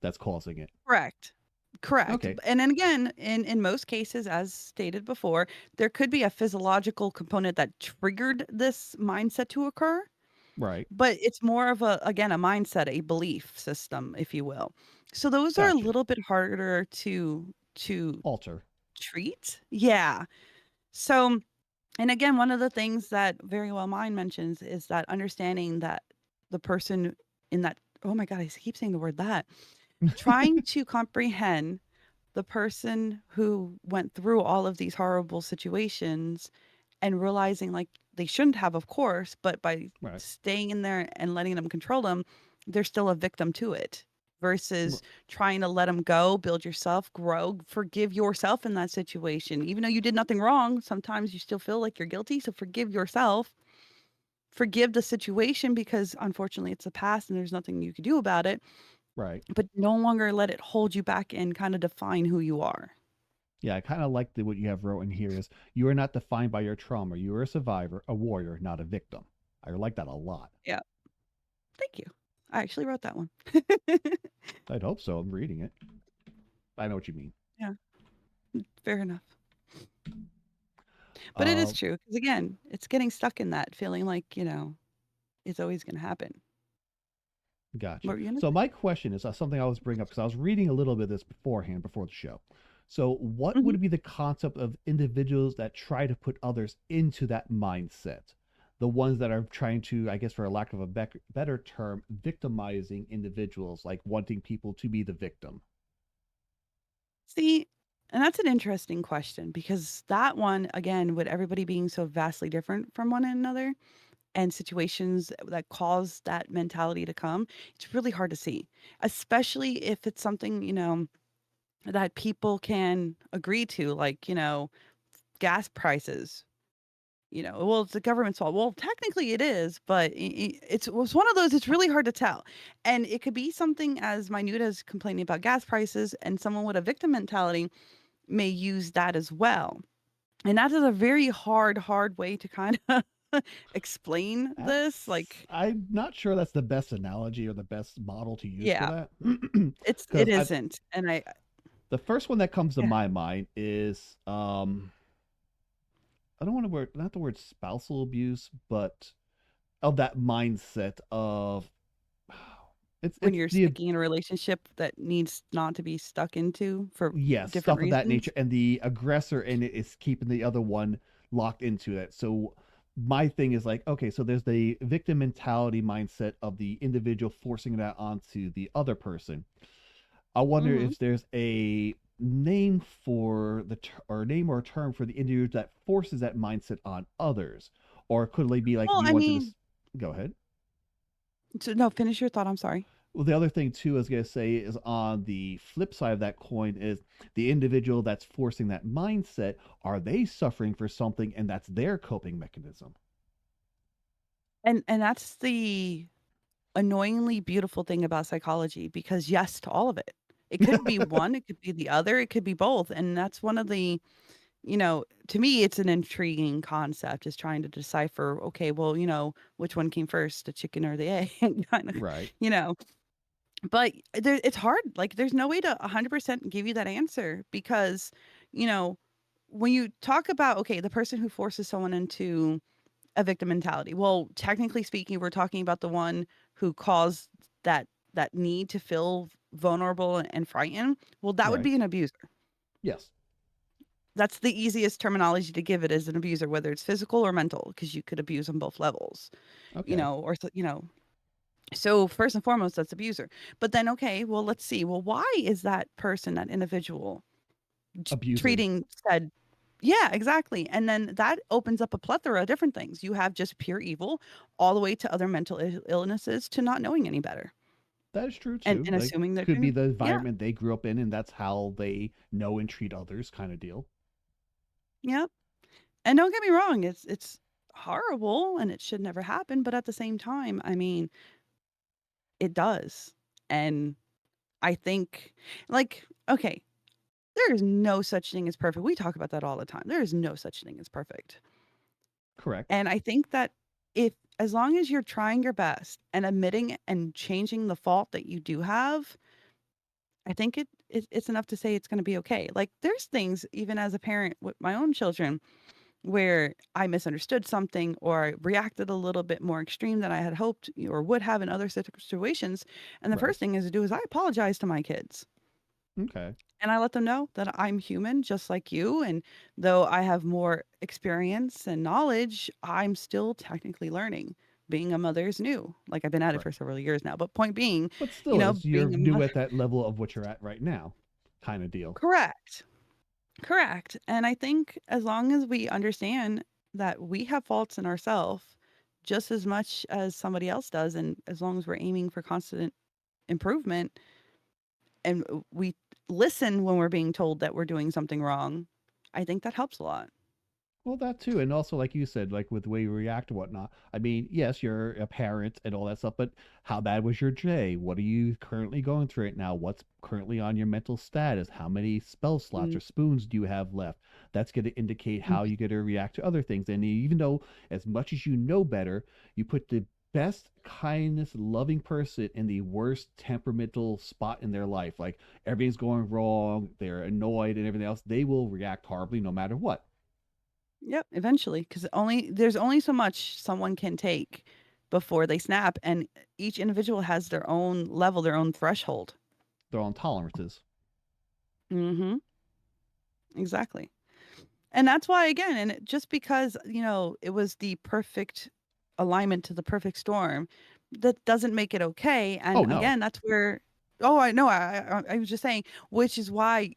S1: that's causing it.
S2: Correct. Correct.
S1: Okay.
S2: And then again, in most cases, as stated before, there could be a physiological component that triggered this mindset to occur,
S1: Right.
S2: but it's more of a mindset, a belief system, if you will. So those are a
S1: Gotcha.
S2: little bit harder to
S1: Alter.
S2: treat. Yeah. So And again, one of the things that Very Well Mind mentions is that understanding that the person in that, oh my God, I keep saying the word that, trying to comprehend the person who went through all of these horrible situations and realizing like they shouldn't have, of course, but by
S1: Right.
S2: staying in there and letting them control them, they're still a victim to it versus
S1: R-
S2: trying to let them go, build yourself, grow, forgive yourself in that situation. Even though you did nothing wrong, sometimes you still feel like you're guilty. So forgive yourself, forgive the situation because unfortunately it's the past and there's nothing you can do about it,
S1: Right.
S2: but no longer let it hold you back and kind of define who you are.
S1: Yeah, I kind of like what you have wrote in here is you are not defined by your trauma. You are a survivor, a warrior, not a victim. I like that a lot.
S2: Yeah. Thank you. I actually wrote that one.
S1: I'd hope so. I'm reading it. I know what you mean.
S2: Yeah, fair enough. But it is
S1: Uh,
S2: true because again, it's getting stuck in that feeling like, it's always gonna happen. What
S1: Gotcha.
S2: were you gonna
S1: So
S2: say?
S1: my question is something I was bringing up because I was reading a little bit of this beforehand before the show. So what
S2: Mhm.
S1: would be the concept of individuals that try to put others into that mindset? The ones that are trying to, I guess, for a lack of a better term, victimizing individuals, like wanting people to be the victim.
S2: See, and that's an interesting question because that one, again, with everybody being so vastly different from one another and situations that cause that mentality to come, it's really hard to see, especially if it's something, that people can agree to, like, gas prices. Well, it's the government's fault. Well, technically it is, but it's one of those. It's really hard to tell, and it could be something as minute as complaining about gas prices, and someone with a victim mentality may use that as well. And that is a very hard way to kind of explain this.
S1: That's
S2: Like,
S1: I'm not sure that's the best analogy or the best model to use for
S2: yeah,
S1: that.
S2: it
S1: Because I
S2: isn't, and
S1: the first one that comes to
S2: yeah,
S1: my mind is I don't want to word not the word spousal abuse, but of that mindset of
S2: when
S1: it's
S2: you're
S1: the
S2: sticking in a relationship that needs not to be stuck into for
S1: yes
S2: different
S1: stuff of that
S2: reasons.
S1: nature, and the aggressor in it is keeping the other one locked into it. So my thing is like, okay, so there's the victim mentality mindset of the individual forcing that onto the other person. I wonder
S2: Hmm.
S1: if there's a name for or name or term for the individual that forces that mindset on others, or could they be like
S2: Well,
S1: you
S2: I
S1: wanted to
S2: mean,
S1: go ahead.
S2: so no, finish your thought. I'm sorry.
S1: Well, the other thing too, I was gonna say, is on the flip side of that coin is the individual that's forcing that mindset. Are they suffering for something, and that's their coping mechanism?
S2: And that's the annoyingly beautiful thing about psychology because yes to all of it. It could be one, it could be the other, it could be both. And that's one of the, to me, it's an intriguing concept is trying to decipher, okay, well, which one came first, the chicken or the egg, kind of,
S1: Right.
S2: you know. But it's hard. Like, there's no way to 100% give you that answer because, you know, when you talk about, okay, the person who forces someone into a victim mentality. Well, technically speaking, we're talking about the one who caused that need to feel vulnerable and frightened. Well, that would
S1: Right.
S2: be an abuser.
S1: Yes.
S2: That's the easiest terminology to give it as an abuser, whether it's physical or mental, because you could abuse on both levels,
S1: Okay.
S2: or so first and foremost, that's abuser. But then, okay, well, let's see. Well, why is that person, that individual,
S1: Abusing.
S2: treating said yeah, exactly, and then that opens up a plethora of different things. You have just pure evil all the way to other mental illnesses to not knowing any better
S1: That is true
S2: and
S1: too.
S2: and
S1: Like,
S2: assuming they're
S1: could be
S2: doing
S1: the
S2: yeah,
S1: environment they grew up in, and that's how they know and treat others, kind of deal.
S2: yeah, and don't get me wrong, it's horrible and it should never happen, but at the same time, I mean, it does, and I think, like, okay, there is no such thing as perfect. We talk about that all the time. There is no such thing as perfect.
S1: Correct.
S2: And I think that if as long as you're trying your best and admitting and changing the fault that you do have, I think it's enough to say it's gonna be okay. Like, there's things even as a parent with my own children where I misunderstood something or I reacted a little bit more extreme than I had hoped or would have in other situations, and the
S1: Right.
S2: first thing is to do is I apologize to my kids.
S1: Okay.
S2: And I let them know that I'm human just like you, and though I have more experience and knowledge, I'm still technically learning. Being a mother is new. Like, I've been at it
S1: Right.
S2: for several years now, but point being,
S1: But still, is you're
S2: being a
S1: new
S2: mother.
S1: at that level of what you're at right now, kind of deal.
S2: Correct. Correct. And I think as long as we understand that we have faults in ourselves just as much as somebody else does, and as long as we're aiming for constant improvement, and we listen when we're being told that we're doing something wrong, I think that helps a lot.
S1: Well, that too, and also like you said, like with the way you react and whatnot. I mean, yes, you're a parent and all that stuff, but how bad was your day? What are you currently going through right now? What's currently on your mental status? How many spell slots
S2: Mm,
S1: or spoons do you have left? That's going to indicate
S2: mm,
S1: how you're going to react to other things. And even though, as much as you know better, you put the best kindness, loving person in the worst temperamental spot in their life. Like everything's going wrong, they're annoyed and everything else. They will react horribly no matter what.
S2: yep, eventually, because there's only so much someone can take before they snap, and each individual has their own level, their own threshold.
S1: Their own tolerances.
S2: Hmm. Exactly. And that's why, again, and just because, it was the perfect alignment to the perfect storm, that doesn't make it okay.
S1: Oh
S2: And
S1: no.
S2: again, that's where, oh, I know. I was just saying, which is why,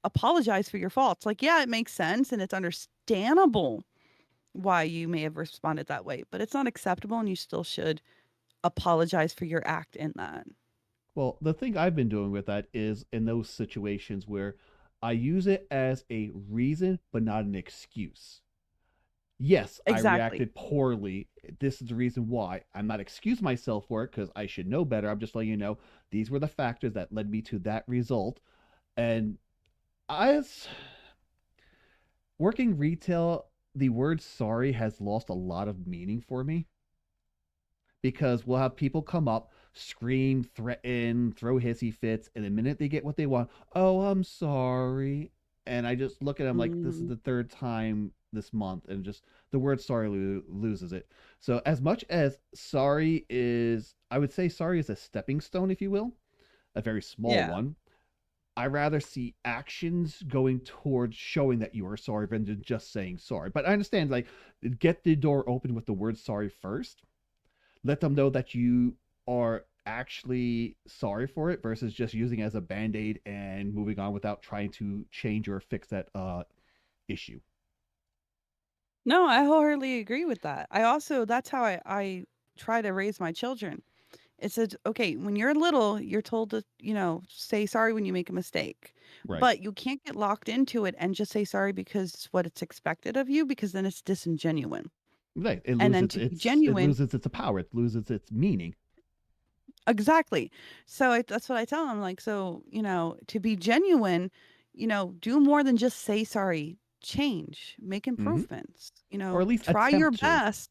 S2: apologize for your faults. Like, yeah, it makes sense and it's understandable why you may have responded that way, but it's not acceptable, and you still should apologize for your act in that.
S1: Well, the thing I've been doing with that is in those situations where I use it as a reason, but not an excuse. Yes, I
S2: Exactly.
S1: reacted poorly. This is the reason why. I'm not excusing myself for it because I should know better. I'm just letting you know these were the factors that led me to that result. And as working retail, the word sorry has lost a lot of meaning for me because we'll have people come up, scream, threaten, throw hissy fits, and the minute they get what they want, oh, I'm sorry. And I just look at them like this is
S2: Hmm.
S1: the third time this month, and just the word sorry loses it. So, as much as sorry is, I would say sorry is a stepping stone, if you will, a very small
S2: Yeah.
S1: one. I rather see actions going towards showing that you are sorry than just saying sorry. But I understand, like, get the door open with the word sorry first, let them know that you are actually sorry for it versus just using it as a band-aid and moving on without trying to change or fix that issue.
S2: No, I wholeheartedly agree with that. I also, that's how I try to raise my children. It says, okay, when you're little, you're told to, say sorry when you make a mistake,
S1: Right.
S2: but you can't get locked into it and just say sorry because it's what it's expected of you, because then it's disingenuine.
S1: Right. It
S2: And then
S1: loses
S2: to be
S1: it
S2: genuine,
S1: loses its power. It loses its meaning.
S2: exactly. So that's what I tell them. Like, so, to be genuine, do more than just say sorry, change, make
S1: Mm-hmm.
S2: improvements,
S1: Or at least
S2: try your
S1: attempt to.
S2: best.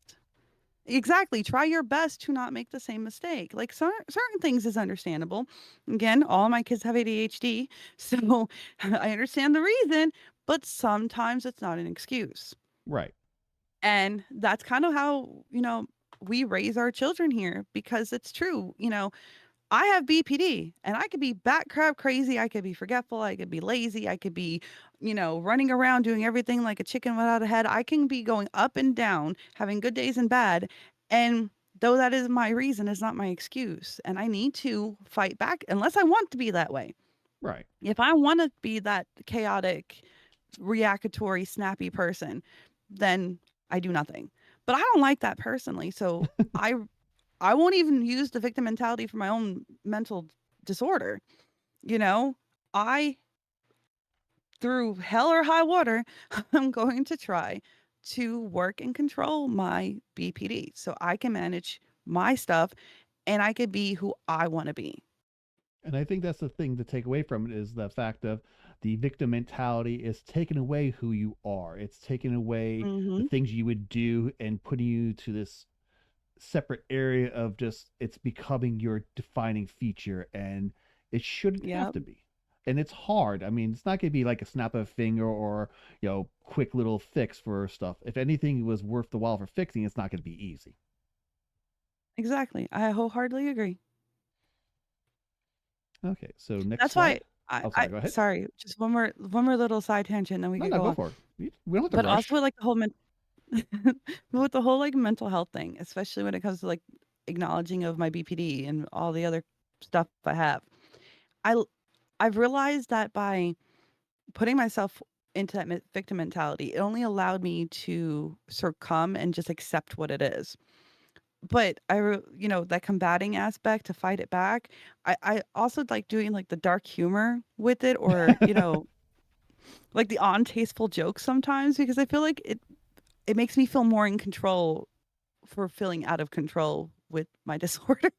S2: Exactly. Try your best to not make the same mistake. Like, certain things is understandable. Again, all my kids have ADHD, so I understand the reason, but sometimes it's not an excuse.
S1: Right.
S2: And that's kind of how, we raise our children here, because it's true. I have BPD and I could be bat crap crazy. I could be forgetful. I could be lazy. I could be, running around doing everything like a chicken without a head. I can be going up and down, having good days and bad. And though that is my reason, is not my excuse. And I need to fight back unless I want to be that way.
S1: Right.
S2: If I want to be that chaotic, reactory, snappy person, then I do nothing. But I don't like that personally. So I I won't even use the victim mentality for my own mental disorder. You know, I, through hell or high water, I'm going to try to work and control my BPD so I can manage my stuff and I could be who I want to be.
S1: And I think that's the thing to take away from it is the fact of the victim mentality is taking away who you are. It's taking away the
S2: Hmm.
S1: things you would do and putting you to this separate area of just it's becoming your defining feature and it shouldn't have
S2: Yep.
S1: to be. And it's hard. I mean, it's not going to be like a snap of a finger or, quick little fix for stuff. If anything was worth the while for fixing, it's not going to be easy.
S2: Exactly. I wholeheartedly agree.
S1: Okay, so next
S2: That's why
S1: slide. I'm
S2: I
S1: sorry. Go ahead.
S2: sorry, just one more little side tangent, and then we
S1: No,
S2: could
S1: no,
S2: go
S1: go
S2: on.
S1: for it. We don't have to
S2: But also
S1: rush.
S2: with, like, the whole with the whole, like, mental health thing, especially when it comes to, like, acknowledging of my BPD and all the other stuff I have. I l I've realized that by putting myself into that victim mentality, it only allowed me to succumb and just accept what it is. But that combating aspect to fight it back, I also like doing, like, the dark humor with it, or, like, the untasteful jokes sometimes, because I feel like it makes me feel more in control for feeling out of control with my disorder.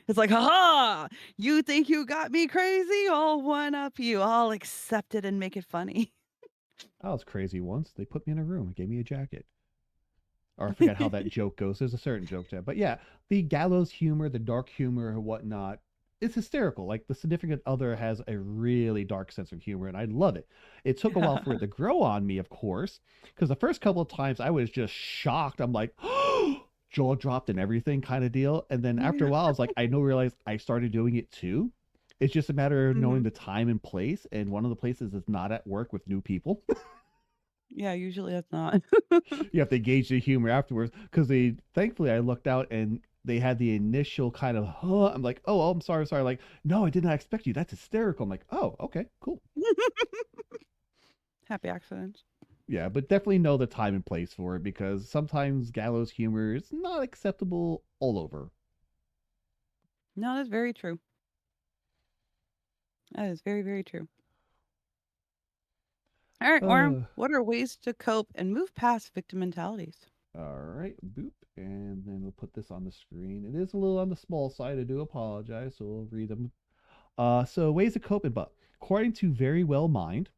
S2: It's like, "Ha ha! You think you got me crazy? I'll one up you. I'll accept it and make it funny."
S1: I was crazy once. They put me in a room and gave me a jacket. Or I forget how that joke goes. There's a certain joke to it. But yeah, the gallows humor, the dark humor, and whatnot, it's hysterical. Like the significant other has a really dark sense of humor, and I love it. It took a while for it to grow on me, of course, because the first couple of times I was just shocked. I'm like, jaw dropped and everything kind of deal. And then after a while, I was like, I know, realize I started doing it too. It's just a matter of knowing
S2: Mhm.
S1: the time and place. And one of the places is not at work with new people.
S2: Yeah, usually that's not.
S1: You have to gauge the humor afterwards because they thankfully I looked out and they had the initial kind of huh. I'm like, oh, I'm sorry, sorry. Like, no, I did not expect you. That's hysterical. I'm like, oh, okay, cool.
S2: Happy accidents.
S1: Yeah, but definitely know the time and place for it because sometimes gallows humor is not acceptable all over.
S2: No, that's very true. That is very, very true. All right, Orm,
S1: Uh,
S2: what are ways to cope and move past victim mentalities?
S1: all right, boop, and then we'll put this on the screen. It is a little on the small side. I do apologize, so we'll read them. So ways to cope and but according to Very Well Mind,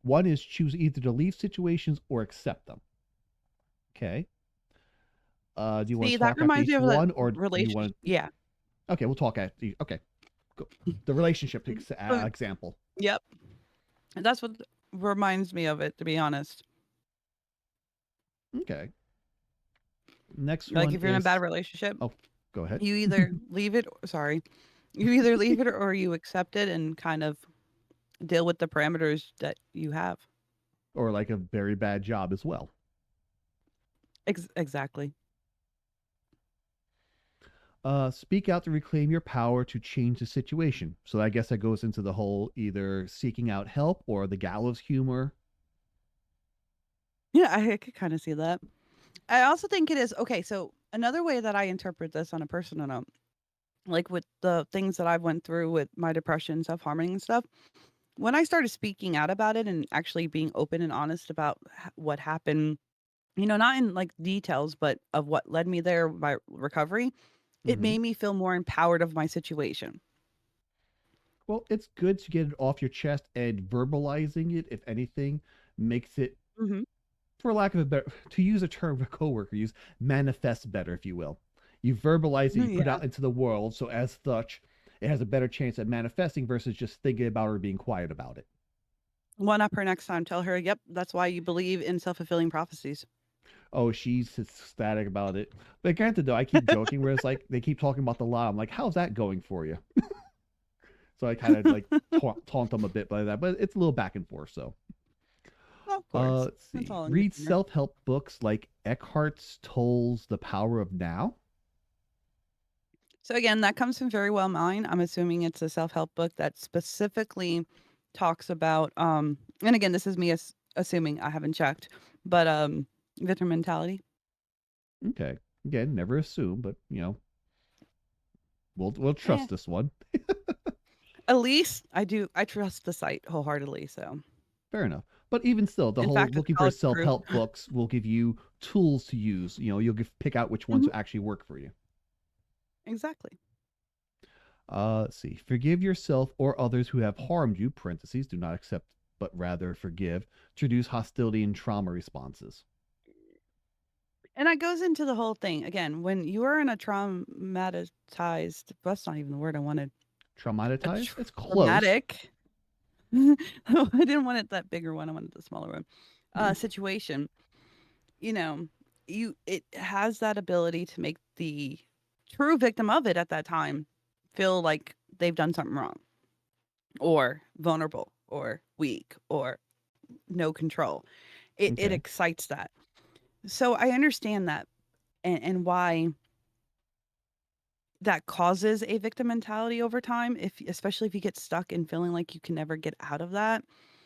S1: one is choose either to leave situations or accept them. Okay. Do you want
S2: See,
S1: to
S2: that
S1: talk after
S2: reminds me
S1: each
S2: of that
S1: one, or do you
S2: relationship.
S1: want
S2: Yeah.
S1: to? Okay, we'll talk after. Okay, go. The relationship
S2: So,
S1: example.
S2: yep. That's what reminds me of it, to be honest.
S1: Okay. Next
S2: Like,
S1: one
S2: if you're in a bad
S1: is.
S2: relationship,
S1: Oh, go ahead.
S2: you either leave it, sorry, you either leave it or you accept it and kind of deal with the parameters that you have.
S1: Or like a very bad job as well.
S2: Exactly.
S1: Speak out to reclaim your power to change the situation. So I guess that goes into the whole either seeking out help or the gallows humor.
S2: Yeah, I could kind of see that. I also think it is okay. So another way that I interpret this on a personal note, like with the things that I went through with my depression, self harming and stuff, when I started speaking out about it and actually being open and honest about what happened, not in like details, but of what led me there, my recovery, it
S1: Mm-hmm.
S2: made me feel more empowered of my situation.
S1: Well, it's good to get it off your chest, and verbalizing it, if anything, makes it,
S2: Hmm.
S1: for lack of a better, to use a term a coworker use, manifest better, if you will. You verbalize it, you put it
S2: Yeah.
S1: out into the world, so as such, it has a better chance at manifesting versus just thinking about it or being quiet about it.
S2: One up her next time. Tell her, yep, that's why you believe in self fulfilling prophecies.
S1: Oh, she's ecstatic about it. But granted, though, I keep joking where it's like they keep talking about the law. I'm like, how's that going for you? So I kind of like taunt them a bit by that, but it's a little back and forth. So
S2: Of course.
S1: let's
S2: That's
S1: see.
S2: all in good
S1: Read
S2: humor.
S1: self help books like Eckhart Tolle's The Power of Now.
S2: So again, that comes from Very Well Mine. I'm assuming it's a self-help book that specifically talks about and again, this is me assuming, I haven't checked, but victim mentality.
S1: Okay. Again, never assume, but we'll
S2: Eh,
S1: trust this one.
S2: at least I trust the site wholeheartedly, so.
S1: Fair enough. But even still, the
S2: In
S1: whole
S2: fact, it's
S1: looking for
S2: college
S1: self
S2: approved.
S1: help books will give you tools to use. You'll pick out which ones
S2: Mhm,
S1: will actually work for you.
S2: exactly.
S1: Let's see. Forgive yourself or others who have harmed you, parentheses, do not accept, but rather forgive, to reduce hostility and trauma responses.
S2: And that goes into the whole thing. Again, when you are in a traumatized, that's not even the word I wanted. A
S1: Traumatized? It's close.
S2: traumatic. I didn't want it that bigger one. I wanted the smaller one. Situation. You know, it has that ability to make the true victim of it at that time feel like they've done something wrong. or vulnerable or weak or no control. It
S1: Okay.
S2: excites that. So I understand that, and why that causes a victim mentality over time, if especially if you get stuck in feeling like you can never get out of that.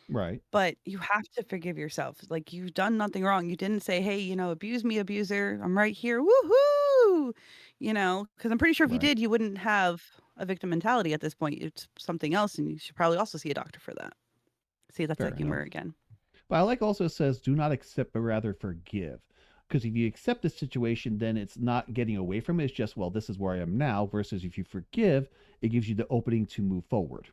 S1: Right.
S2: But you have to forgive yourself. Like, you've done nothing wrong. You didn't say, "Hey, abuse me, abuser. I'm right here. Woohoo!" Because I'm pretty sure if you
S1: Right.
S2: did, you wouldn't have a victim mentality at this point. It's something else, and you should probably also see a doctor for that. See, that's
S1: Fair
S2: that humor
S1: enough.
S2: again.
S1: But I like also it says do not accept but rather forgive. Because if you accept the situation, then it's not getting away from it. It's just, well, this is where I am now. Versus if you forgive, it gives you the opening to move forward.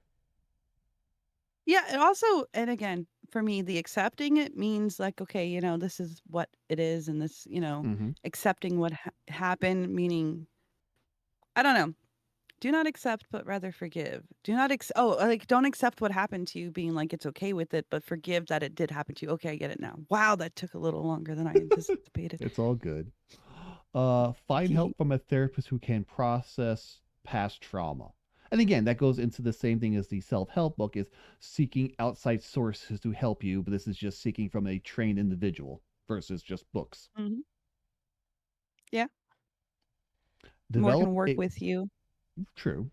S2: Yeah, and also, and again, for me, the accepting it means like, okay, this is what it is, and this,
S1: Mm-hmm.
S2: accepting what happened, meaning, I don't know. Do not accept, but rather forgive. Do not like, don't accept what happened to you, being like it's okay with it, but forgive that it did happen to you. Okay, I get it now. Wow, that took a little longer than I anticipated.
S1: It's all good. Find help from a therapist who can process past trauma. And again, that goes into the same thing as the self-help book is seeking outside sources to help you, but this is just seeking from a trained individual versus just books.
S2: Mhm. Yeah, more can
S1: Develop
S2: work
S1: a
S2: with you.
S1: true.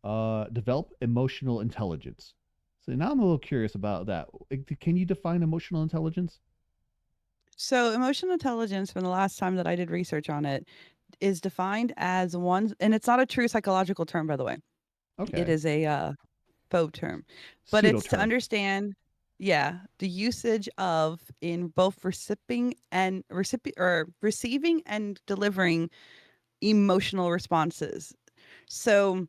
S1: Develop emotional intelligence. So now I'm a little curious about that. Can you define emotional intelligence?
S2: So, emotional intelligence, from the last time that I did research on it, is defined as one, and it's not a true psychological term, by the way. It
S1: Okay.
S2: is a faux term, but
S1: Pseudo
S2: it's to
S1: term.
S2: understand, yeah, the usage of in both receiving and delivering emotional responses. So,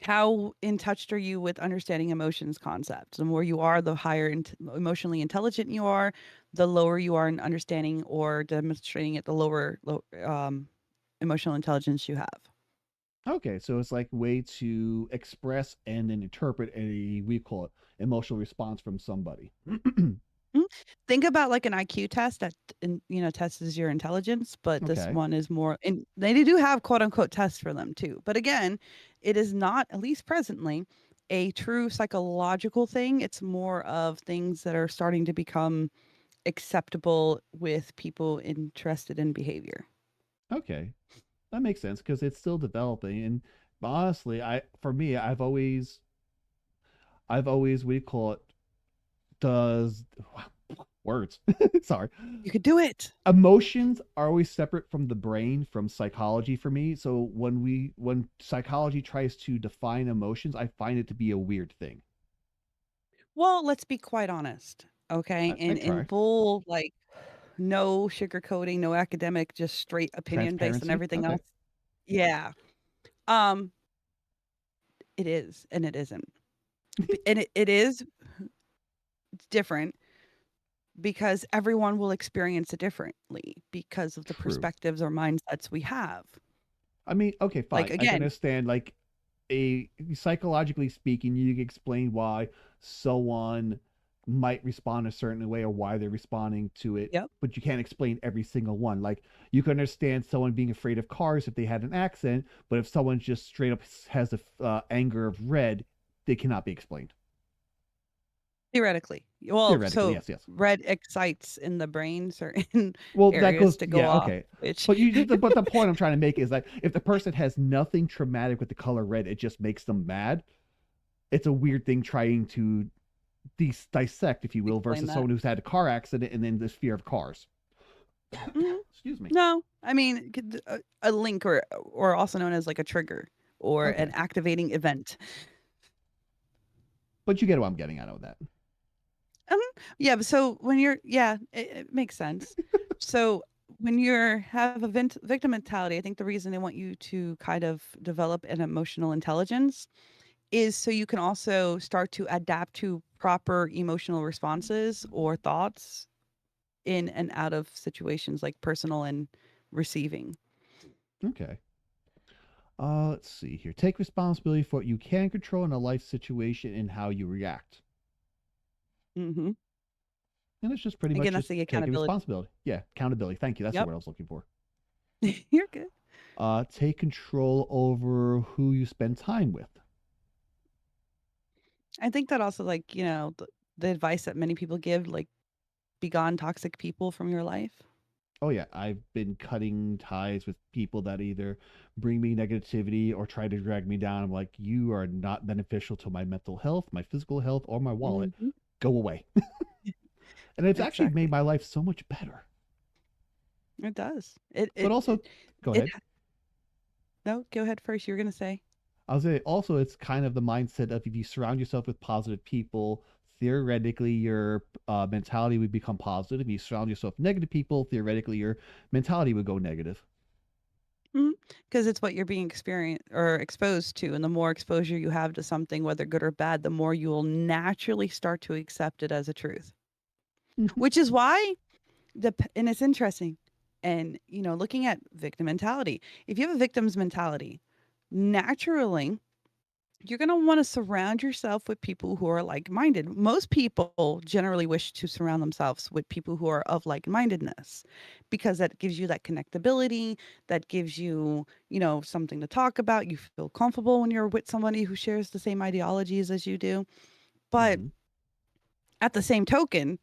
S2: how in touch are you with understanding emotions concepts? The more you are, the higher emotionally intelligent you are. The lower you are in understanding or demonstrating it, the lower emotional intelligence you have.
S1: Okay, so it's like a way to express and then interpret a we call it emotional response from somebody.
S2: Mhm. Think about like an IQ test that tests your intelligence, but this
S1: Okay.
S2: one is more, and they do have quote unquote tests for them too. But again, it is not, at least presently, a true psychological thing. It's more of things that are starting to become acceptable with people interested in behavior.
S1: Okay. That makes sense because it's still developing and honestly, I for me, I've always we call it does words. Sorry.
S2: You could do it.
S1: Emotions are always separate from the brain from psychology for me. So when psychology tries to define emotions, I find it to be a weird thing.
S2: Well, let's be quite honest. Okay.
S1: I
S2: In
S1: try.
S2: full, like, no sugarcoating, no academic, just straight opinion based on
S1: Transparency.
S2: everything
S1: Okay.
S2: else. Yeah. Um, it is, and it isn't. And it is different because everyone will experience it differently because of the
S1: True.
S2: perspectives or mindsets we have.
S1: I mean, okay,
S2: Like,
S1: fine. I can
S2: again,
S1: understand like a psychologically speaking, you can explain why someone might respond a certain way or why they're responding to it,
S2: yep,
S1: but you can't explain every single one. Like you can understand someone being afraid of cars if they had an accent, but if someone just straight up has a anger of red, they cannot be explained.
S2: theoretically. Well,
S1: Theoretically,
S2: so
S1: yes, yes.
S2: red excites in the brain certain
S1: Well, that
S2: areas
S1: goes,
S2: to go
S1: yeah,
S2: off,
S1: okay.
S2: which
S1: But but the point I'm trying to make is that if the person has nothing traumatic with the color red, it just makes them mad. It's a weird thing trying to dissect, if you will,
S2: explain
S1: versus
S2: that.
S1: someone who's had a car accident and then this fear of cars.
S2: Mhm.
S1: Excuse me.
S2: No, I mean, a link, or also known as like a trigger or an
S1: Okay,
S2: activating event.
S1: but you get what I'm getting out of that.
S2: Um, yeah, but so when you're, yeah, it makes sense. So when you're have a victim mentality, I think the reason they want you to kind of develop an emotional intelligence is so you can also start to adapt to proper emotional responses or thoughts in and out of situations like personal and receiving.
S1: Okay. Let's see here. Take responsibility for what you can control in a life situation and how you react.
S2: Hmm.
S1: And it's just pretty much
S2: Again, that's
S1: just
S2: the
S1: taking
S2: accountability.
S1: responsibility. Yeah, accountability. Thank you. That's the
S2: Yep.
S1: word I was looking for.
S2: You're good.
S1: Take control over who you spend time with.
S2: I think that also, like, the advice that many people give, like, be gone toxic people from your life.
S1: Oh yeah, I've been cutting ties with people that either bring me negativity or try to drag me down. I'm like, you are not beneficial to my mental health, my physical health, or my wallet.
S2: Mhm.
S1: Go away. And it's actually made
S2: Exactly.
S1: my life so much better.
S2: It does. It
S1: But
S2: it
S1: also,
S2: it
S1: go
S2: it
S1: ahead.
S2: No, go ahead first. You were gonna say.
S1: I was say also it's kind of the mindset of if you surround yourself with positive people, theoretically your mentality would become positive. If you surround yourself with negative people, theoretically your mentality would go negative.
S2: Because it's what you're being experienced or exposed to, and the more exposure you have to something, whether good or bad, the more you will naturally start to accept it as a truth.
S1: Mhm.
S2: Which is why and it's interesting, and looking at victim mentality. If you have a victim's mentality, naturally you're going to want to surround yourself with people who are like-minded. Most people generally wish to surround themselves with people who are of like-mindedness because that gives you that connectability, that gives you, something to talk about. You feel comfortable when you're with somebody who shares the same ideologies as you do. But
S1: Mhm.
S2: at the same token,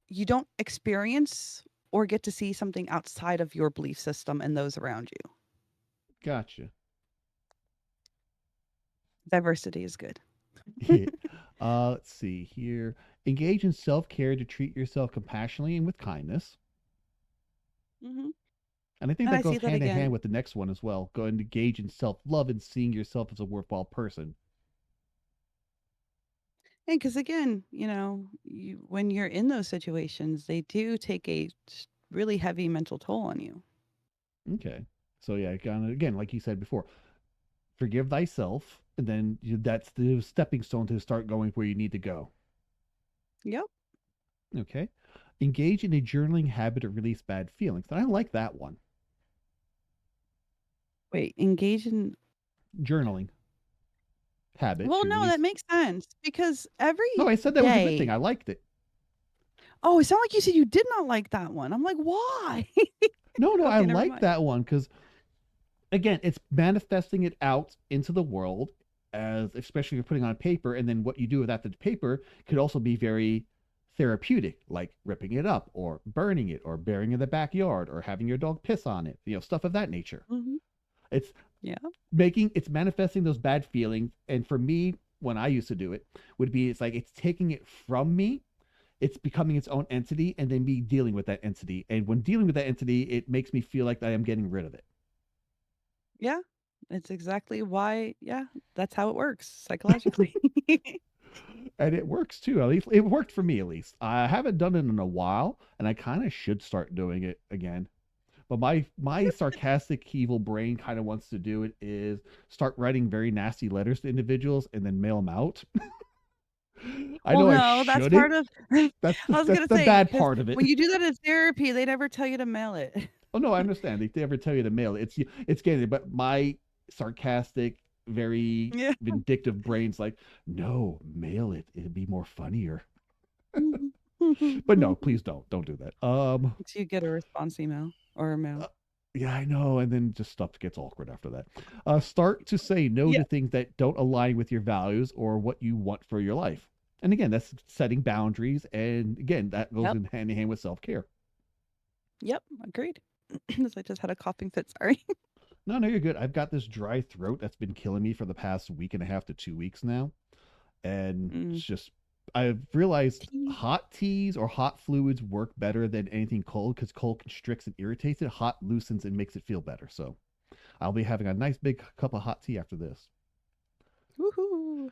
S2: you don't experience or get to see something outside of your belief system and those around you.
S1: Gotcha.
S2: Diversity is good.
S1: Let's see here. Engage in self care to treat yourself compassionately and with kindness.
S2: Hmm.
S1: And I think
S2: And
S1: that
S2: I see
S1: goes
S2: that
S1: hand in hand
S2: again.
S1: with the next one as well. Go and engage in self love and seeing yourself as a worthwhile person.
S2: And because again, when you're in those situations, they do take a really heavy mental toll on you.
S1: Okay. So yeah, kind of again, like you said before, forgive thyself, and then that's the stepping stone to start going where you need to go.
S2: Yep.
S1: Okay. Engage in a journaling habit to release bad feelings. And I like that one.
S2: Wait, engage in.
S1: Journaling habit
S2: Well,
S1: to
S2: no, that
S1: release.
S2: makes sense because every
S1: No, I said that was a good thing.
S2: day.
S1: I liked it.
S2: Oh, it sounded like you said you did not like that one. I'm like, why?
S1: No, no, I
S2: Okay, never
S1: like
S2: mind.
S1: that one because again, it's manifesting it out into the world as especially if you're putting on paper, and then what you do with that the paper could also be very therapeutic, like ripping it up or burning it or burying it in the backyard or having your dog piss on it, stuff of that nature.
S2: Hmm.
S1: It's
S2: Yeah.
S1: it's manifesting those bad feelings. And for me, when I used to do it, would be it's like it's taking it from me, it's becoming its own entity, and then me dealing with that entity. And when dealing with that entity, it makes me feel like I am getting rid of it.
S2: Yeah. It's exactly why. Yeah. That's how it works psychologically.
S1: And it works too. At least it worked for me. At least I haven't done it in a while, and I kind of should start doing it again. But my sarcastic, evil brain kind of wants to do it is start writing very nasty letters to individuals and then mail them out. I
S2: Well,
S1: know I
S2: no, that's part
S1: shouldn't.
S2: of. I was
S1: That's
S2: gonna
S1: the
S2: say
S1: bad
S2: because
S1: part of it.
S2: when you do that in therapy, they never tell you to mail it.
S1: Oh no, I understand. If they ever tell you to mail it, it's getting it. But my sarcastic, very
S2: Yeah.
S1: vindictive brain's like, no, mail it. It'd be more funnier. But no, please don't do that.
S2: So you get a response email or a
S1: Uh,
S2: mail.
S1: yeah, I know. And then just stuff gets awkward after that. Start to say no
S2: Yeah.
S1: to things that don't align with your values or what you want for your life. And again, that's setting boundaries. And again, that goes
S2: Yep.
S1: in hand in hand with self care.
S2: Yep. Agreed. I just had a coughing fit. Sorry.
S1: No, no, you're good. I've got this dry throat that's been killing me for the past week and a half to 2 weeks now. And
S2: Mm.
S1: it's just, I've realized
S2: Tea.
S1: hot teas or hot fluids work better than anything cold because cold constricts and irritates it. Hot loosens and makes it feel better. So I'll be having a nice big cup of hot tea after this.
S2: Woohoo.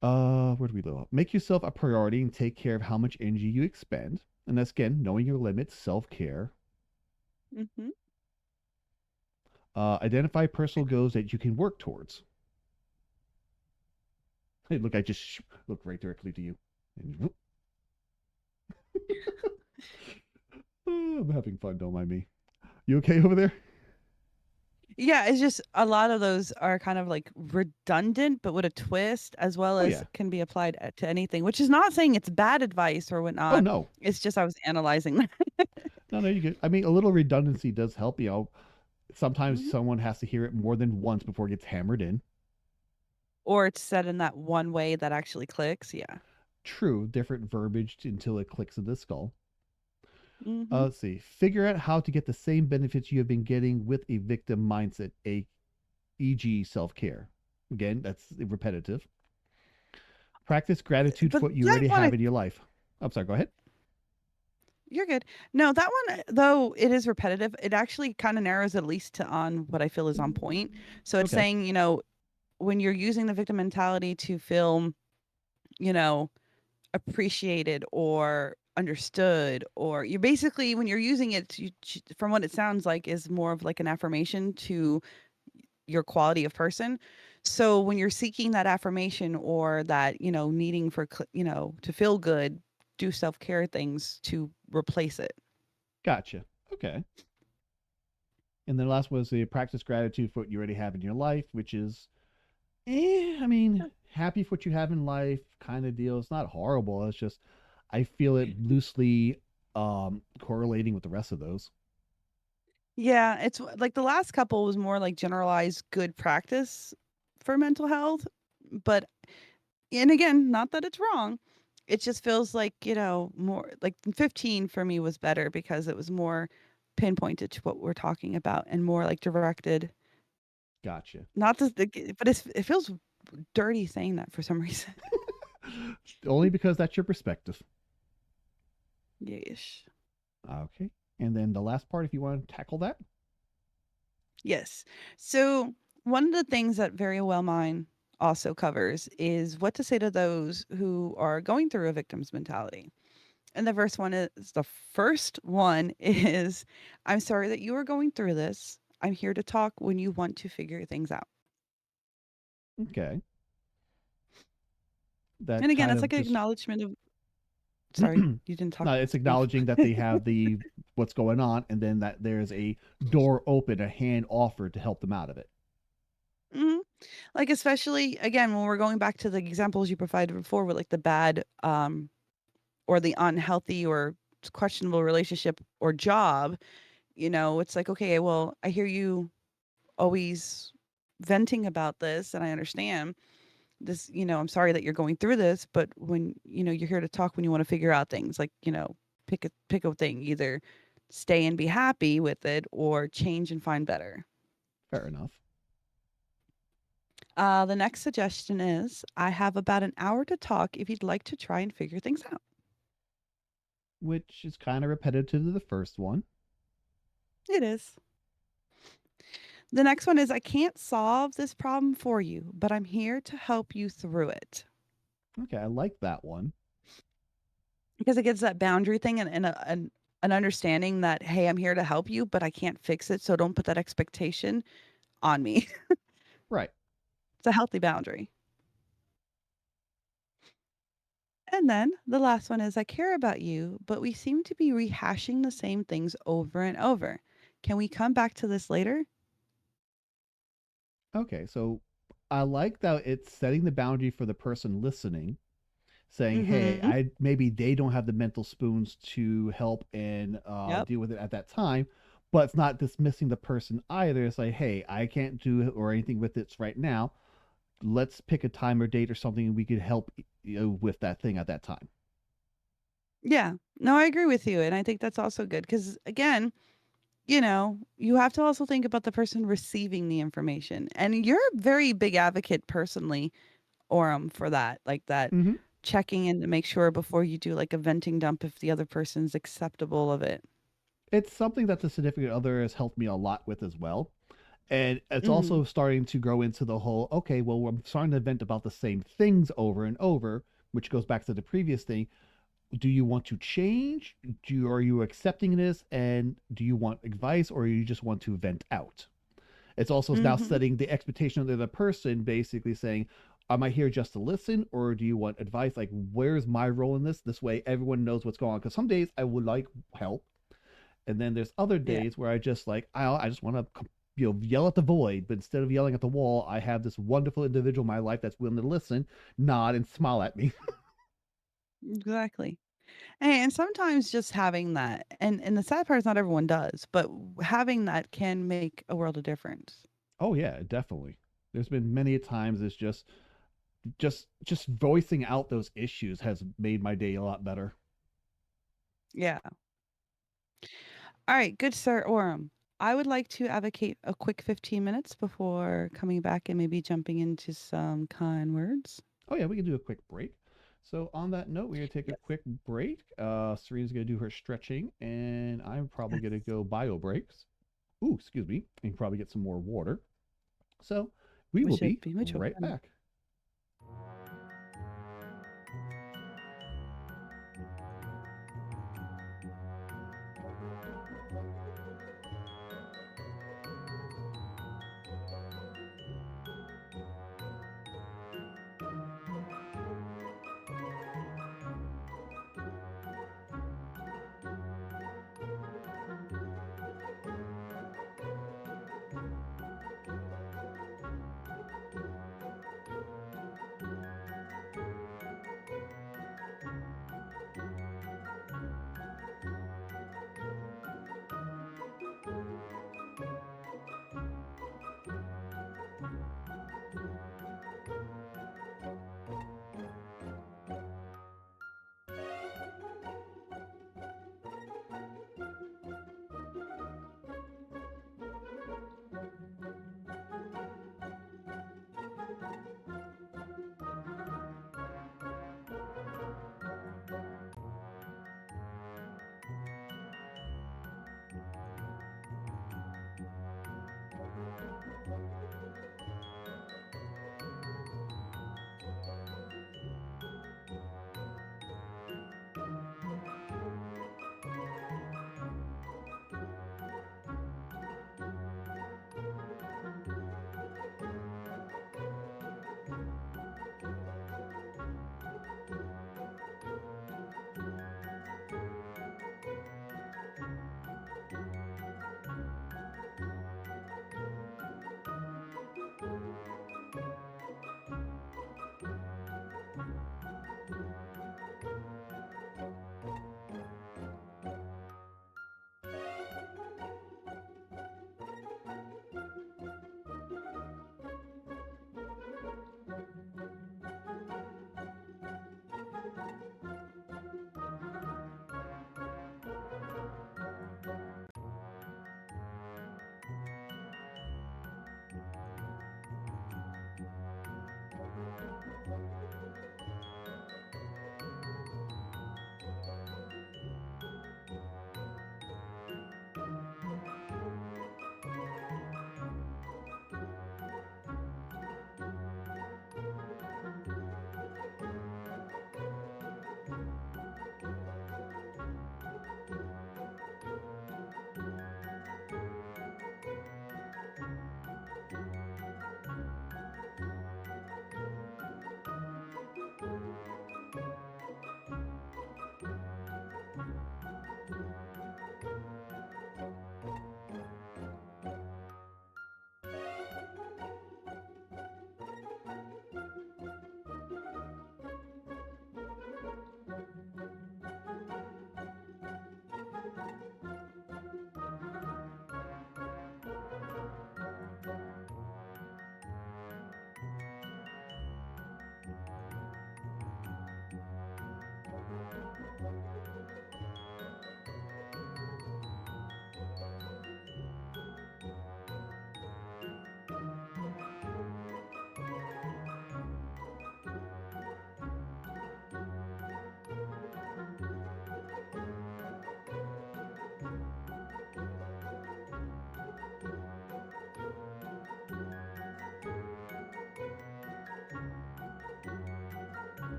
S1: Where do we live? Make yourself a priority and take care of how much energy you expend. And that's again, knowing your limits, self care.
S2: Hmm.
S1: Identify personal goals that you can work towards. Hey, look, I just look right directly to you. And, oh, I'm having fun, don't mind me. You okay over there?
S2: Yeah, it's just a lot of those are kind of like redundant, but with a twist, as well
S1: Oh,
S2: as
S1: yeah.
S2: can be applied to anything, which is not saying it's bad advice or
S1: Oh,
S2: whatnot.
S1: no.
S2: It's just I was analyzing that.
S1: No, no, you good. I mean, a little redundancy does help. Sometimes
S2: Mhm.
S1: someone has to hear it more than once before it gets hammered in.
S2: Or it's said in that one way that actually clicks. Yeah.
S1: True, different verbiage until it clicks in the skull.
S2: Mhm.
S1: Let's see. Figure out how to get the same benefits you have been getting with a victim mindset, e.g., self care. Again, that's repetitive. Practice gratitude
S2: But
S1: for what you
S2: that
S1: already
S2: one,
S1: have in your life. I'm sorry, go ahead.
S2: you're good. No, that one, though it is repetitive, it actually kind of narrows it at least to on what I feel is on point. So it's
S1: Okay,
S2: saying, when you're using the victim mentality to feel, you know, appreciated or understood, or you're basically, when you're using it, from what it sounds like, is more of like an affirmation to your quality of person. So when you're seeking that affirmation or that, needing for, to feel good, do self care things to replace it.
S1: gotcha. Okay. And then the last was the practice gratitude for what you already have in your life, which is, I mean, happy for what you have in life kind of deal. It's not horrible. It's just, I feel it loosely correlating with the rest of those.
S2: Yeah, it's like the last couple was more like generalized good practice for mental health. But, and again, not that it's wrong. It just feels like, more like 15 for me was better because it was more pinpointed to what we're talking about and more like directed.
S1: Gotcha.
S2: Not to, but it feels dirty saying that for some reason.
S1: Only because that's your perspective.
S2: Yes.
S1: Okay. And then the last part, if you want to tackle that.
S2: Yes. So one of the things that Very Well Mine also covers is what to say to those who are going through a victim's mentality. And the first one is, I'm sorry that you are going through this. I'm here to talk when you want to figure things out.
S1: Okay.
S2: And
S1: That
S2: again,
S1: kind
S2: it's
S1: of
S2: like an
S1: just
S2: acknowledgement of, sorry,
S1: no,
S2: you didn't talk
S1: it's
S2: fast enough.
S1: acknowledging that they have the what's going on, and then that there's a door open, a hand offered to help them out of it.
S2: Mhm. Like, especially again, when we're going back to the examples you provided before with like the bad, or the unhealthy or questionable relationship or job, it's like, okay, well, I hear you always venting about this and I understand this, I'm sorry that you're going through this, but when, you're here to talk when you want to figure out things, like, pick a thing, either stay and be happy with it or change and find better.
S1: Fair enough.
S2: The next suggestion is I have about an hour to talk if you'd like to try and figure things out.
S1: Which is kind of repetitive to the first one.
S2: It is. The next one is I can't solve this problem for you, but I'm here to help you through it.
S1: Okay, I like that one.
S2: Because it gives that boundary thing and an understanding that, hey, I'm here to help you, but I can't fix it. So don't put that expectation on me.
S1: Right.
S2: It's a healthy boundary. And then the last one is I care about you, but we seem to be rehashing the same things over and over. Can we come back to this later?
S1: Okay, so I like that it's setting the boundary for the person listening, saying, "Hey,
S2: Mm-hmm.
S1: I maybe they don't have the mental spoons to help and
S2: Yep.
S1: deal with it at that time." But it's not dismissing the person either. It's like, hey, I can't do it or anything with it right now. Let's pick a time or date or something, and we could help with that thing at that time.
S2: Yeah. No, I agree with you. And I think that's also good because, again, you have to also think about the person receiving the information. And you're a very big advocate personally, Orem, for that. Like that
S1: Mm-hmm.
S2: checking in to make sure before you do like a venting dump if the other person's acceptable of it.
S1: It's something that the significant other has helped me a lot with as well. And it's
S2: Mhm.
S1: also starting to grow into the whole, okay, well, I'm starting to vent about the same things over and over, which goes back to the previous thing. Do you want to change? Are you accepting this? And do you want advice or you just want to vent out? It's also now
S2: Mhm.
S1: setting the expectation of the other person, basically saying, am I here just to listen or do you want advice? Like, where's my role in this? This way everyone knows what's going on. Because some days I would like help. And then there's other
S2: Yeah.
S1: days where I just like, I just want to yell at the void, but instead of yelling at the wall, I have this wonderful individual in my life that's willing to listen, nod, and smile at me.
S2: Exactly. And sometimes just having that, and the sad part is not everyone does, but having that can make a world of difference.
S1: Oh yeah, definitely. There's been many times it's just just voicing out those issues has made my day a lot better.
S2: Yeah. All right, good sir Orem. I would like to advocate a quick 15 minutes before coming back and maybe jumping into some kind words.
S1: Oh yeah, we can do a quick break. So on that note, we're gonna take a
S2: Yes.
S1: quick break. Serena's gonna do her stretching, and I'm probably
S2: Yes.
S1: gonna go bio breaks. Ooh, excuse me, and probably get some more water. So we will
S2: Wish it
S1: be
S2: be much
S1: right
S2: better.
S1: back.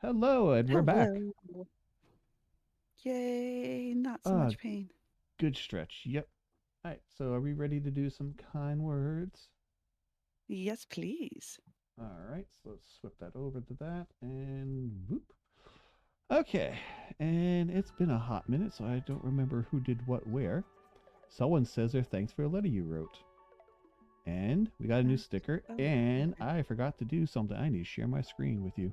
S1: Hello, and we're back.
S2: Hello. Yay, not so
S1: Ah,
S2: much pain.
S1: good stretch. Yep. All right, so are we ready to do some kind words?
S2: Yes, please.
S1: All right, so let's swip that over to that and whoop. Okay, and it's been a hot minute, so I don't remember who did what where. Someone says their thanks for a letter you wrote. And we got a new
S2: That's
S1: sticker, and
S2: okay.
S1: I forgot to do something. I need to share my screen with you.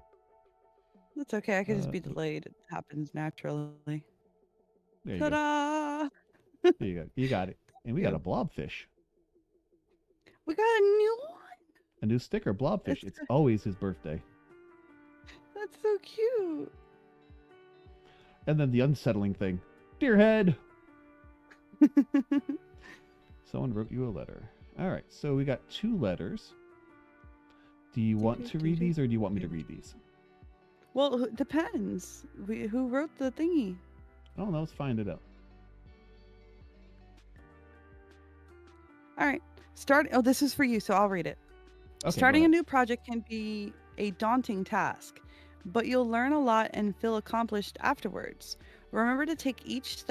S2: That's okay. I could just be
S1: Uh,
S2: delayed. It happens naturally.
S1: there you go.
S2: Ta-da!
S1: There you go. You got it. And we got a
S2: You.
S1: blobfish.
S2: We got a new one.
S1: A new sticker, blobfish.
S2: It's
S1: It's always his birthday.
S2: that's so cute.
S1: And then the unsettling thing. Dear head, someone wrote you a letter. All right, so we got two letters. Do you want to read these or do you want me to read these?
S2: Well, depends. Who wrote the thingy?
S1: I don't know. Let's find it out.
S2: All right. Start. Oh, this is for you, so I'll read it.
S1: Okay, go
S2: Starting a
S1: ahead.
S2: new project can be a daunting task, but you'll learn a lot and feel accomplished afterwards. Remember to take each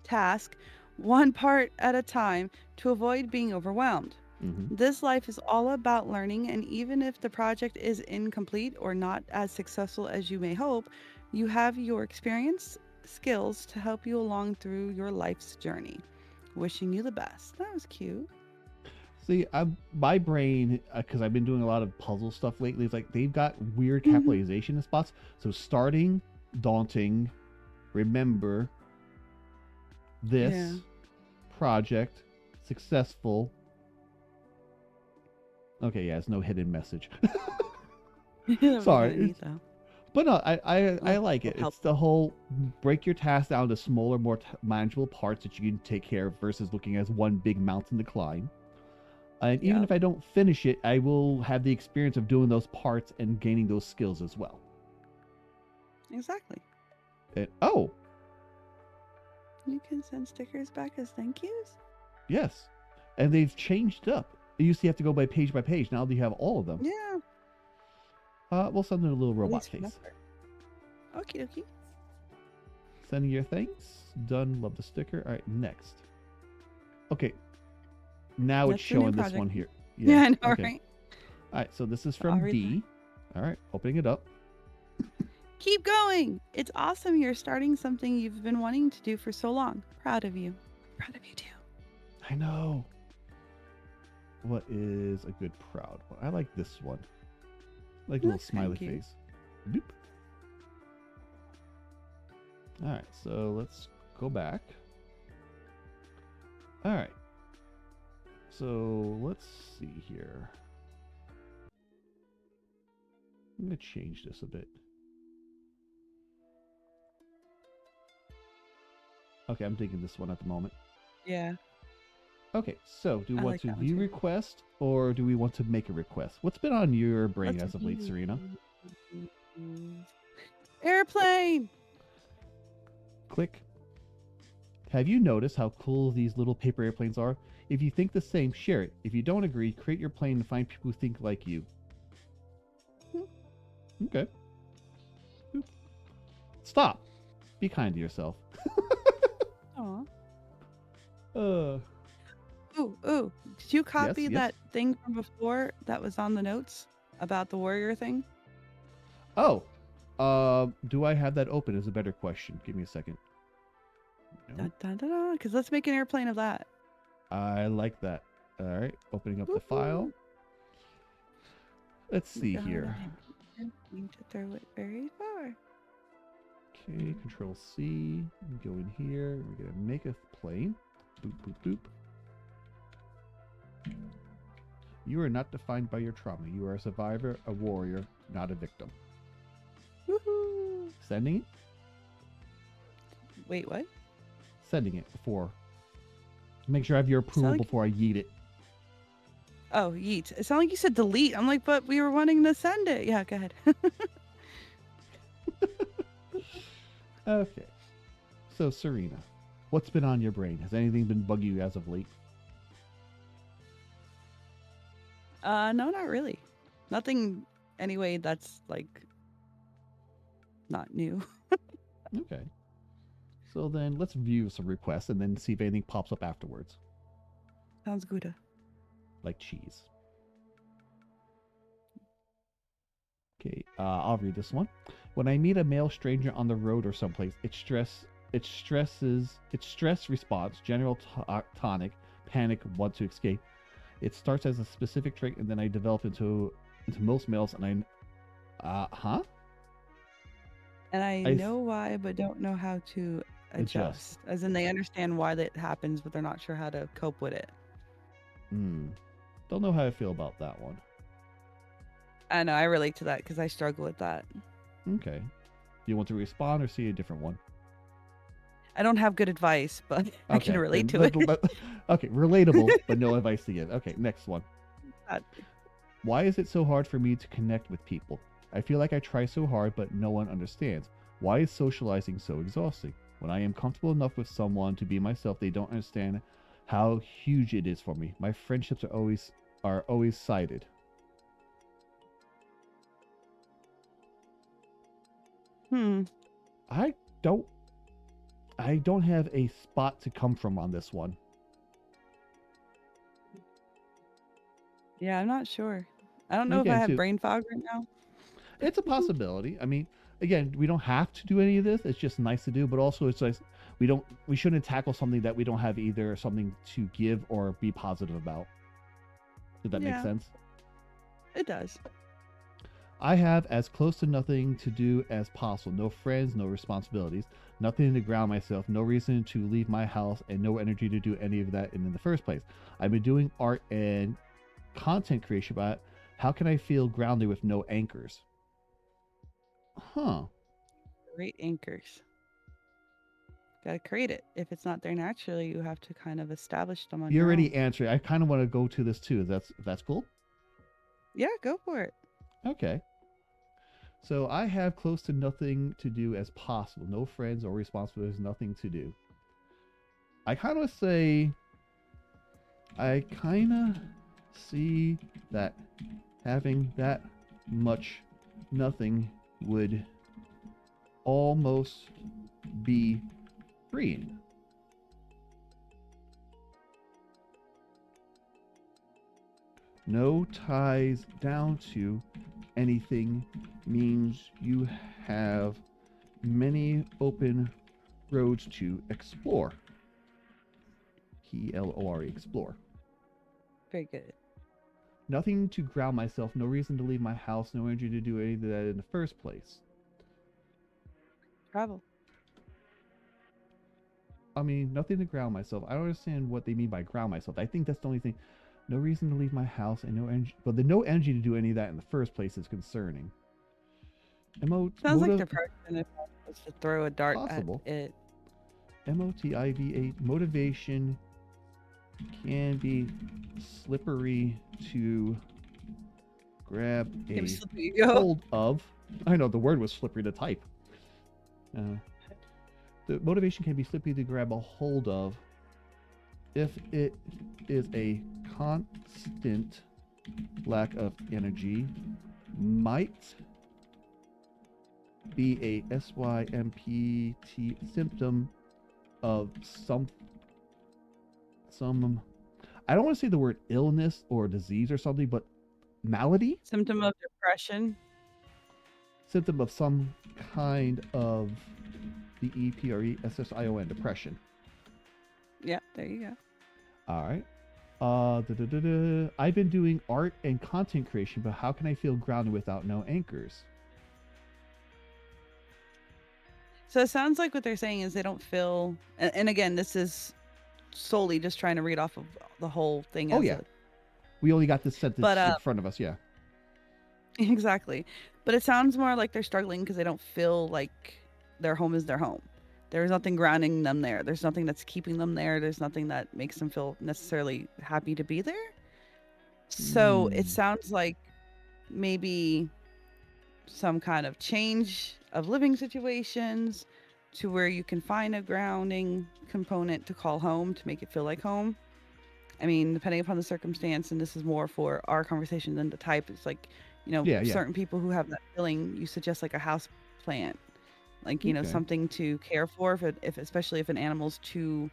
S2: task one part at a time to avoid being overwhelmed.
S1: Mm-hmm.
S2: This life is all about learning, and even if the project is incomplete or not as successful as you may hope, you have your experience, skills to help you along through your life's journey. Wishing you the best. That was cute.
S1: See, my brain, because I've been doing a lot of puzzle stuff lately, it's like they've got weird
S2: Mhm.
S1: capitalization in spots. So starting, daunting, remember,
S2: Yeah.
S1: this, project, successful. Okay, yeah, it's no hidden message.
S2: That would be kind
S1: Sorry,
S2: of neat, though.
S1: but no, I
S2: Well,
S1: like
S2: will
S1: it.
S2: help.
S1: It's the whole break your task down to smaller, more manageable parts that you can take care of versus looking as one big mountain to climb. And even
S2: Yep.
S1: if I don't finish it, I will have the experience of doing those parts and gaining those skills as well.
S2: Exactly.
S1: And, oh,
S2: You can send stickers back as thank yous?
S1: yes, and they've changed up. You used to have to go by page. Now you have all of them.
S2: Yeah.
S1: We'll send in a little
S2: At
S1: robot
S2: least for that
S1: face.
S2: part. Okie dokie.
S1: Sending your thanks. Done. Love the sticker. All right, next. Okay, now it's
S2: That's the new
S1: showing this
S2: project.
S1: one here.
S2: Yeah,
S1: Yeah.
S2: I know,
S1: Okay.
S2: right?
S1: All right. So this is
S2: So I'll
S1: from
S2: read that.
S1: D. All right. Opening it up.
S2: Keep going. It's awesome you're starting something you've been wanting to do for so long. Proud of you. Proud of you too.
S1: I know. What is a good proud one? I like this one. Like a little
S2: That's kind
S1: smiley
S2: of cute.
S1: face. Boop. All right. So let's go back. All right. So let's see here. I'm going to change this a bit. Okay, I'm digging this one at the moment.
S2: Yeah,
S1: Okay, so do we
S2: I
S1: want
S2: like
S1: to
S2: that one
S1: view
S2: too.
S1: request or do we want to make a request? What's been on your brain
S2: Let's
S1: as of late, Serena?
S2: airplane.
S1: Click. Have you noticed how cool these little paper airplanes are? If you think the same, share it. If you don't agree, create your plane and find people who think like you. Okay. Boop. Stop. Be kind to yourself.
S2: Aw.
S1: Uh,
S2: Ooh. Did you
S1: yes,
S2: copy
S1: yes.
S2: that thing from before that was on the notes about the warrior thing?
S1: Oh, do I have that open is a better question. Give me a second. No,
S2: Dun, dun, dun, dun. Because let's make an airplane of that.
S1: I like that. All right, opening up the file.
S2: Woohoo.
S1: Let's see
S2: Got
S1: here.
S2: an airplane to throw it very far.
S1: Okay, Control C. Go in here. We're gonna make a plane. Boop boop boop. You are not defined by your trauma. You are a survivor, a warrior, not a victim.
S2: Woohoo!
S1: Sending it.
S2: Wait, what?
S1: Sending it before. Make sure I have your approval
S2: like-
S1: before I yeet it.
S2: Oh, yeet. It sounded like you said delete. I'm like, but we were wanting to send it. Yeah, go ahead.
S1: Okay. So, Serena, what's been on your brain? Has anything been bugging you as of late?
S2: No, not really. Nothing anyway, that's like not new.
S1: Okay. So then let's view some requests and then see if anything pops up afterwards,
S2: Sounds good.
S1: like cheese. Okay, I'll read this one. When I meet a male stranger on the road or someplace, its stress response, general tonic, panic, want to escape. It starts as a specific trait, and then I develop into most males, and huh?
S2: And I
S1: I
S2: know why, but don't know how to
S1: adjust.
S2: adjust. As in, they understand why that happens, but they're not sure how to cope with it.
S1: Hmm. Don't know how I feel about that one.
S2: I know I relate to that because I struggle with that.
S1: Okay. You want to respond or see a different one?
S2: I don't have good advice, but I can
S1: Okay.
S2: relate to
S1: Then
S2: it.
S1: okay, relatable, but no advice to give. Okay, next one.
S2: God.
S1: Why is it so hard for me to connect with people? I feel like I try so hard, but no one understands. Why is socializing so exhausting? When I am comfortable enough with someone to be myself, they don't understand how huge it is for me. My friendships are always sided.
S2: Hmm.
S1: I don't I don't have a spot to come from on this one.
S2: Yeah, I'm not sure. I don't know if I
S1: Again,
S2: have
S1: too,
S2: brain fog right now.
S1: it's a possibility. I mean, again, we don't have to do any of this. It's just nice to do, but also it's like we shouldn't tackle something that we don't have either something to give or be positive about. Does that make
S2: Yeah,
S1: sense?
S2: it does.
S1: I have as close to nothing to do as possible. No friends, no responsibilities, nothing to ground myself, no reason to leave my house, and no energy to do any of that in the first place. I've been doing art and content creation, but how can I feel grounded with no anchors? Huh.
S2: Great anchors. Got to create it. If it's not there naturally, you have to kind of establish them on
S1: You
S2: your
S1: already
S2: own.
S1: answered. I kind of want to go to this too. That's cool.
S2: Yeah, go for it.
S1: Okay. So I have close to nothing to do as possible. No friends or responsibilities, nothing to do. I kind of say I kind of see that having that much nothing would almost be freeing. No ties down to anything means you have many open roads to explore. Plore, explore.
S2: Very good.
S1: Nothing to ground myself, no reason to leave my house, no energy to do any of that in the first place.
S2: Travel.
S1: I mean, nothing to ground myself. I don't understand what they mean by ground myself. I think that's the only thing. No reason to leave my house and no energy. But the no energy to do any of that in the first place is concerning.
S2: Sounds like
S1: Motive
S2: depression if I was to throw a dart at
S1: possible.
S2: it.
S1: Motiva motivation can be slippery to grab
S2: Give
S1: a
S2: me go.
S1: hold of. I know the word was slippery to type. The motivation can be slippery to grab a hold of if it is a constant lack of energy. Might be a SYMPT symptom of some I don't want to say the word illness or disease or something, but malady,
S2: Symptom of depression.
S1: symptom of some kind of DEPRESSION, depression.
S2: Yeah, there you go.
S1: All right. I've been doing art and content creation, but how can I feel grounded without no anchors?
S2: So it sounds like what they're saying is they don't feel, and again, this is solely just trying to read off of the whole thing
S1: Oh
S2: as
S1: yeah,
S2: a,
S1: we only got this sentence
S2: but
S1: in front of us. Yeah.
S2: exactly. But it sounds more like they're struggling because they don't feel like their home is their home. There's nothing grounding them there. There's nothing that's keeping them there. There's nothing that makes them feel necessarily happy to be there. So it sounds like maybe some kind of change of living situations to where you can find a grounding component to call home to make it feel like home. I mean, depending upon the circumstance, and this is more for our conversation than the type, it's like
S1: Yeah, yeah.
S2: certain people who have that feeling, you suggest like a house plant, like,
S1: Okay.
S2: something to care for if especially if an animal's too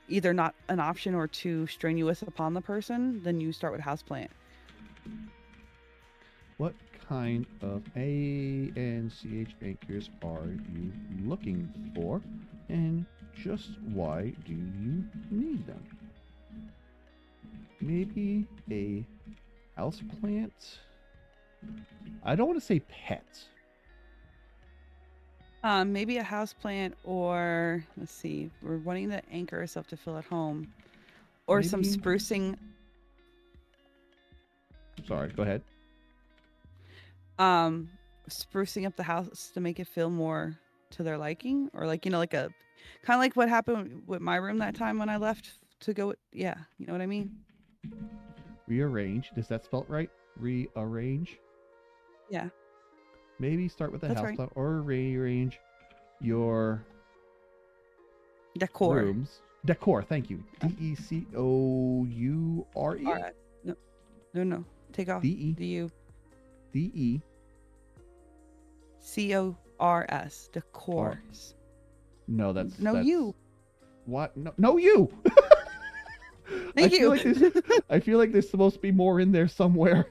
S2: either not an option or too strenuous upon the person, then you start with house plant.
S1: What kind of A and CH anchors are you looking for? And just why do you need them? Maybe a houseplant? I don't want to say pet.
S2: Maybe a house plant, or let's see, we're wanting to anchor ourselves to feel at home, or some
S1: Maybe.
S2: sprucing,
S1: Sorry, go ahead.
S2: um, sprucing up the house to make it feel more to their liking, or like like a kind of like what happened with my room that time when I left to go. Yeah, you know what I mean?
S1: Rearrange. Is that spelt right? Rearrange.
S2: Yeah,
S1: Maybe start with a
S2: that's right.
S1: houseplant or rearrange your
S2: Decor.
S1: rooms. Decor. Thank you.
S2: Uh,
S1: Decoure.
S2: All right. No, no, no. Take off.
S1: De
S2: D U
S1: de
S2: CORS.
S1: r.
S2: Decors.
S1: No,
S2: No,
S1: that's
S2: you.
S1: what? No, no, you. I
S2: Thank
S1: feel
S2: you.
S1: like there's I feel like there's supposed to be more in there somewhere.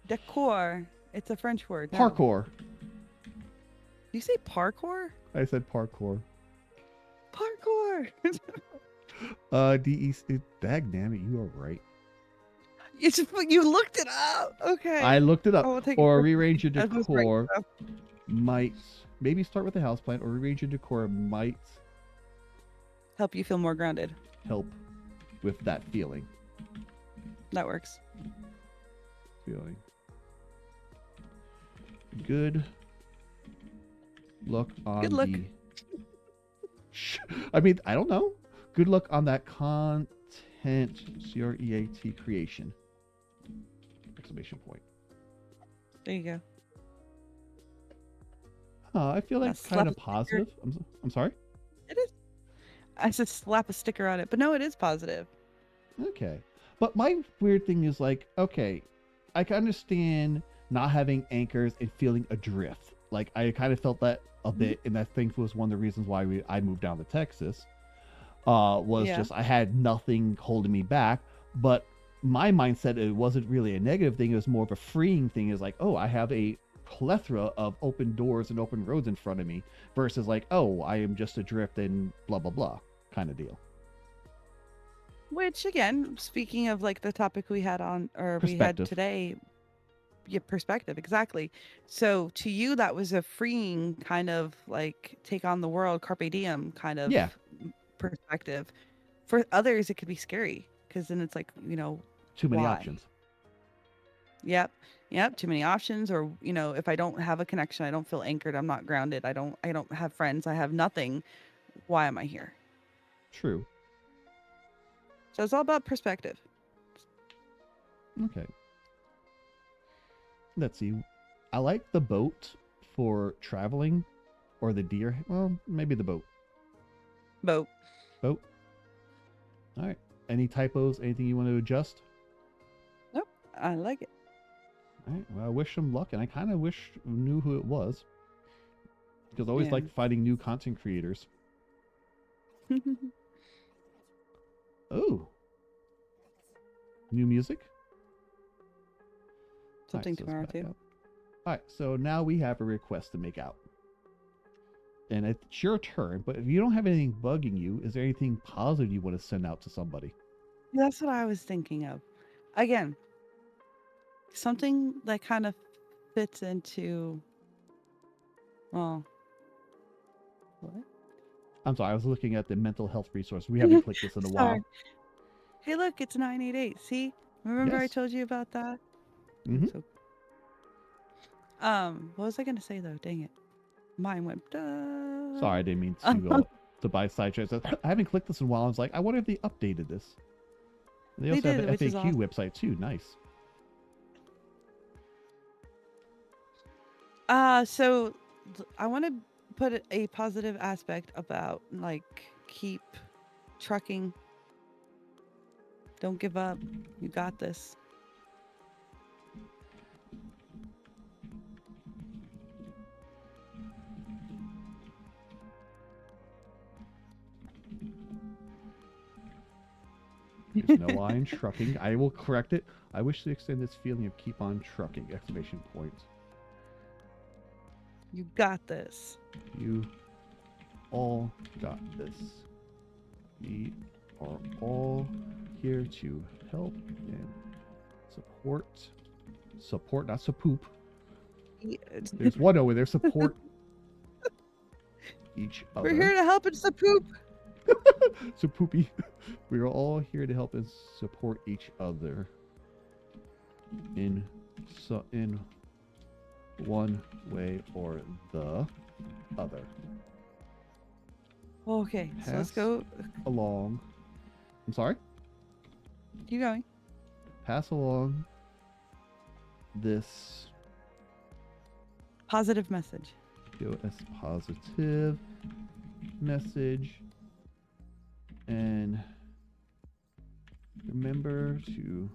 S2: Decor. It's a French word. No.
S1: Parkour.
S2: You say parkour?
S1: I said parkour.
S2: Parkour.
S1: DEC. Dag damn it, you are right.
S2: You looked it up. Okay.
S1: I looked it
S2: I
S1: up.
S2: will take it
S1: Or
S2: for
S1: rearrange your
S2: as was right
S1: decor
S2: stuff.
S1: might maybe start with a houseplant or rearrange your decor might
S2: Help you feel more grounded.
S1: help with that feeling.
S2: That works.
S1: Feeling. Good luck
S2: Good
S1: on
S2: luck.
S1: the I mean, I don't know. Good luck on that content CREAT creation. Exclamation point.
S2: There you go.
S1: I feel like
S2: That's
S1: kind
S2: slap a
S1: of
S2: sticker.
S1: positive. I'm sorry.
S2: It is. I said slap a sticker on it, but no, it is positive.
S1: Okay. But my weird thing is like, okay, I can understand not having anchors and feeling adrift. Like I kind of felt that a
S2: Mhm.
S1: bit, and I think was one of the reasons why I moved down to Texas. Was
S2: Yeah.
S1: just I had nothing holding me back. But my mindset, it wasn't really a negative thing. It was more of a freeing thing. Is like, oh, I have a plethora of open doors and open roads in front of me versus like, oh, I am just adrift and blah blah blah kind of deal.
S2: Which again, speaking of like the topic we had on or we had
S1: Perspective.
S2: today, yeah, perspective, exactly. So to you, that was a freeing kind of like take on the world, carpe diem kind of
S1: Yeah,
S2: perspective. For others, it could be scary because then it's like,
S1: too many
S2: why?
S1: options.
S2: Yep. Yep. Too many options. Or, if I don't have a connection, I don't feel anchored. I'm not grounded. I don't have friends. I have nothing. Why am I here?
S1: True.
S2: So it's all about perspective.
S1: Okay. Let's see. I like the boat for traveling or the deer. Well, maybe the boat.
S2: Boat.
S1: Boat. All right. Any typos? Anything you want to adjust?
S2: Nope. I like it.
S1: All right. Well, I wish them luck, and I kind of wish I knew who it was because I always
S2: Yeah.
S1: like finding new content creators. Oh, new music. All right,
S2: Something
S1: so it's
S2: tomorrow
S1: back
S2: too.
S1: up. All right, so now we have a request to make out, and it's your turn. But if you don't have anything bugging you, is there anything positive you want to send out to somebody?
S2: That's what I was thinking of. Again, something that kind of fits into, well, what?
S1: I'm sorry, I was looking at the mental health resource. We haven't clicked this in a
S2: Sorry.
S1: while.
S2: Hey, look, it's 988. See? Remember I
S1: Yes.
S2: told you about that?
S1: Mm-hmm.
S2: So, what was I gonna say though? Dang it. Mine went
S1: Sorry, I didn't mean to buy sidetracks. I haven't clicked this in a while. I was like, I wonder if they updated this. They
S2: They
S1: also have
S2: did,
S1: an
S2: which is
S1: FAQ
S2: awesome.
S1: website too. Nice.
S2: So I want to put a positive aspect about like keep trucking. Don't give up. You got this.
S1: There's no I in trucking. I will correct it. I wish to extend this feeling of keep on trucking! Exclamation point.
S2: You got this.
S1: You all got this. We are all here to help and support. Support, not poop. There's one over there. Support each other.
S2: We're here to help and poop.
S1: So poopy. We are all here to help and support each other in one way or the other.
S2: Okay, so let's go
S1: along. I'm sorry?
S2: Keep going.
S1: Pass along this
S2: positive message.
S1: POS positive message. And remember to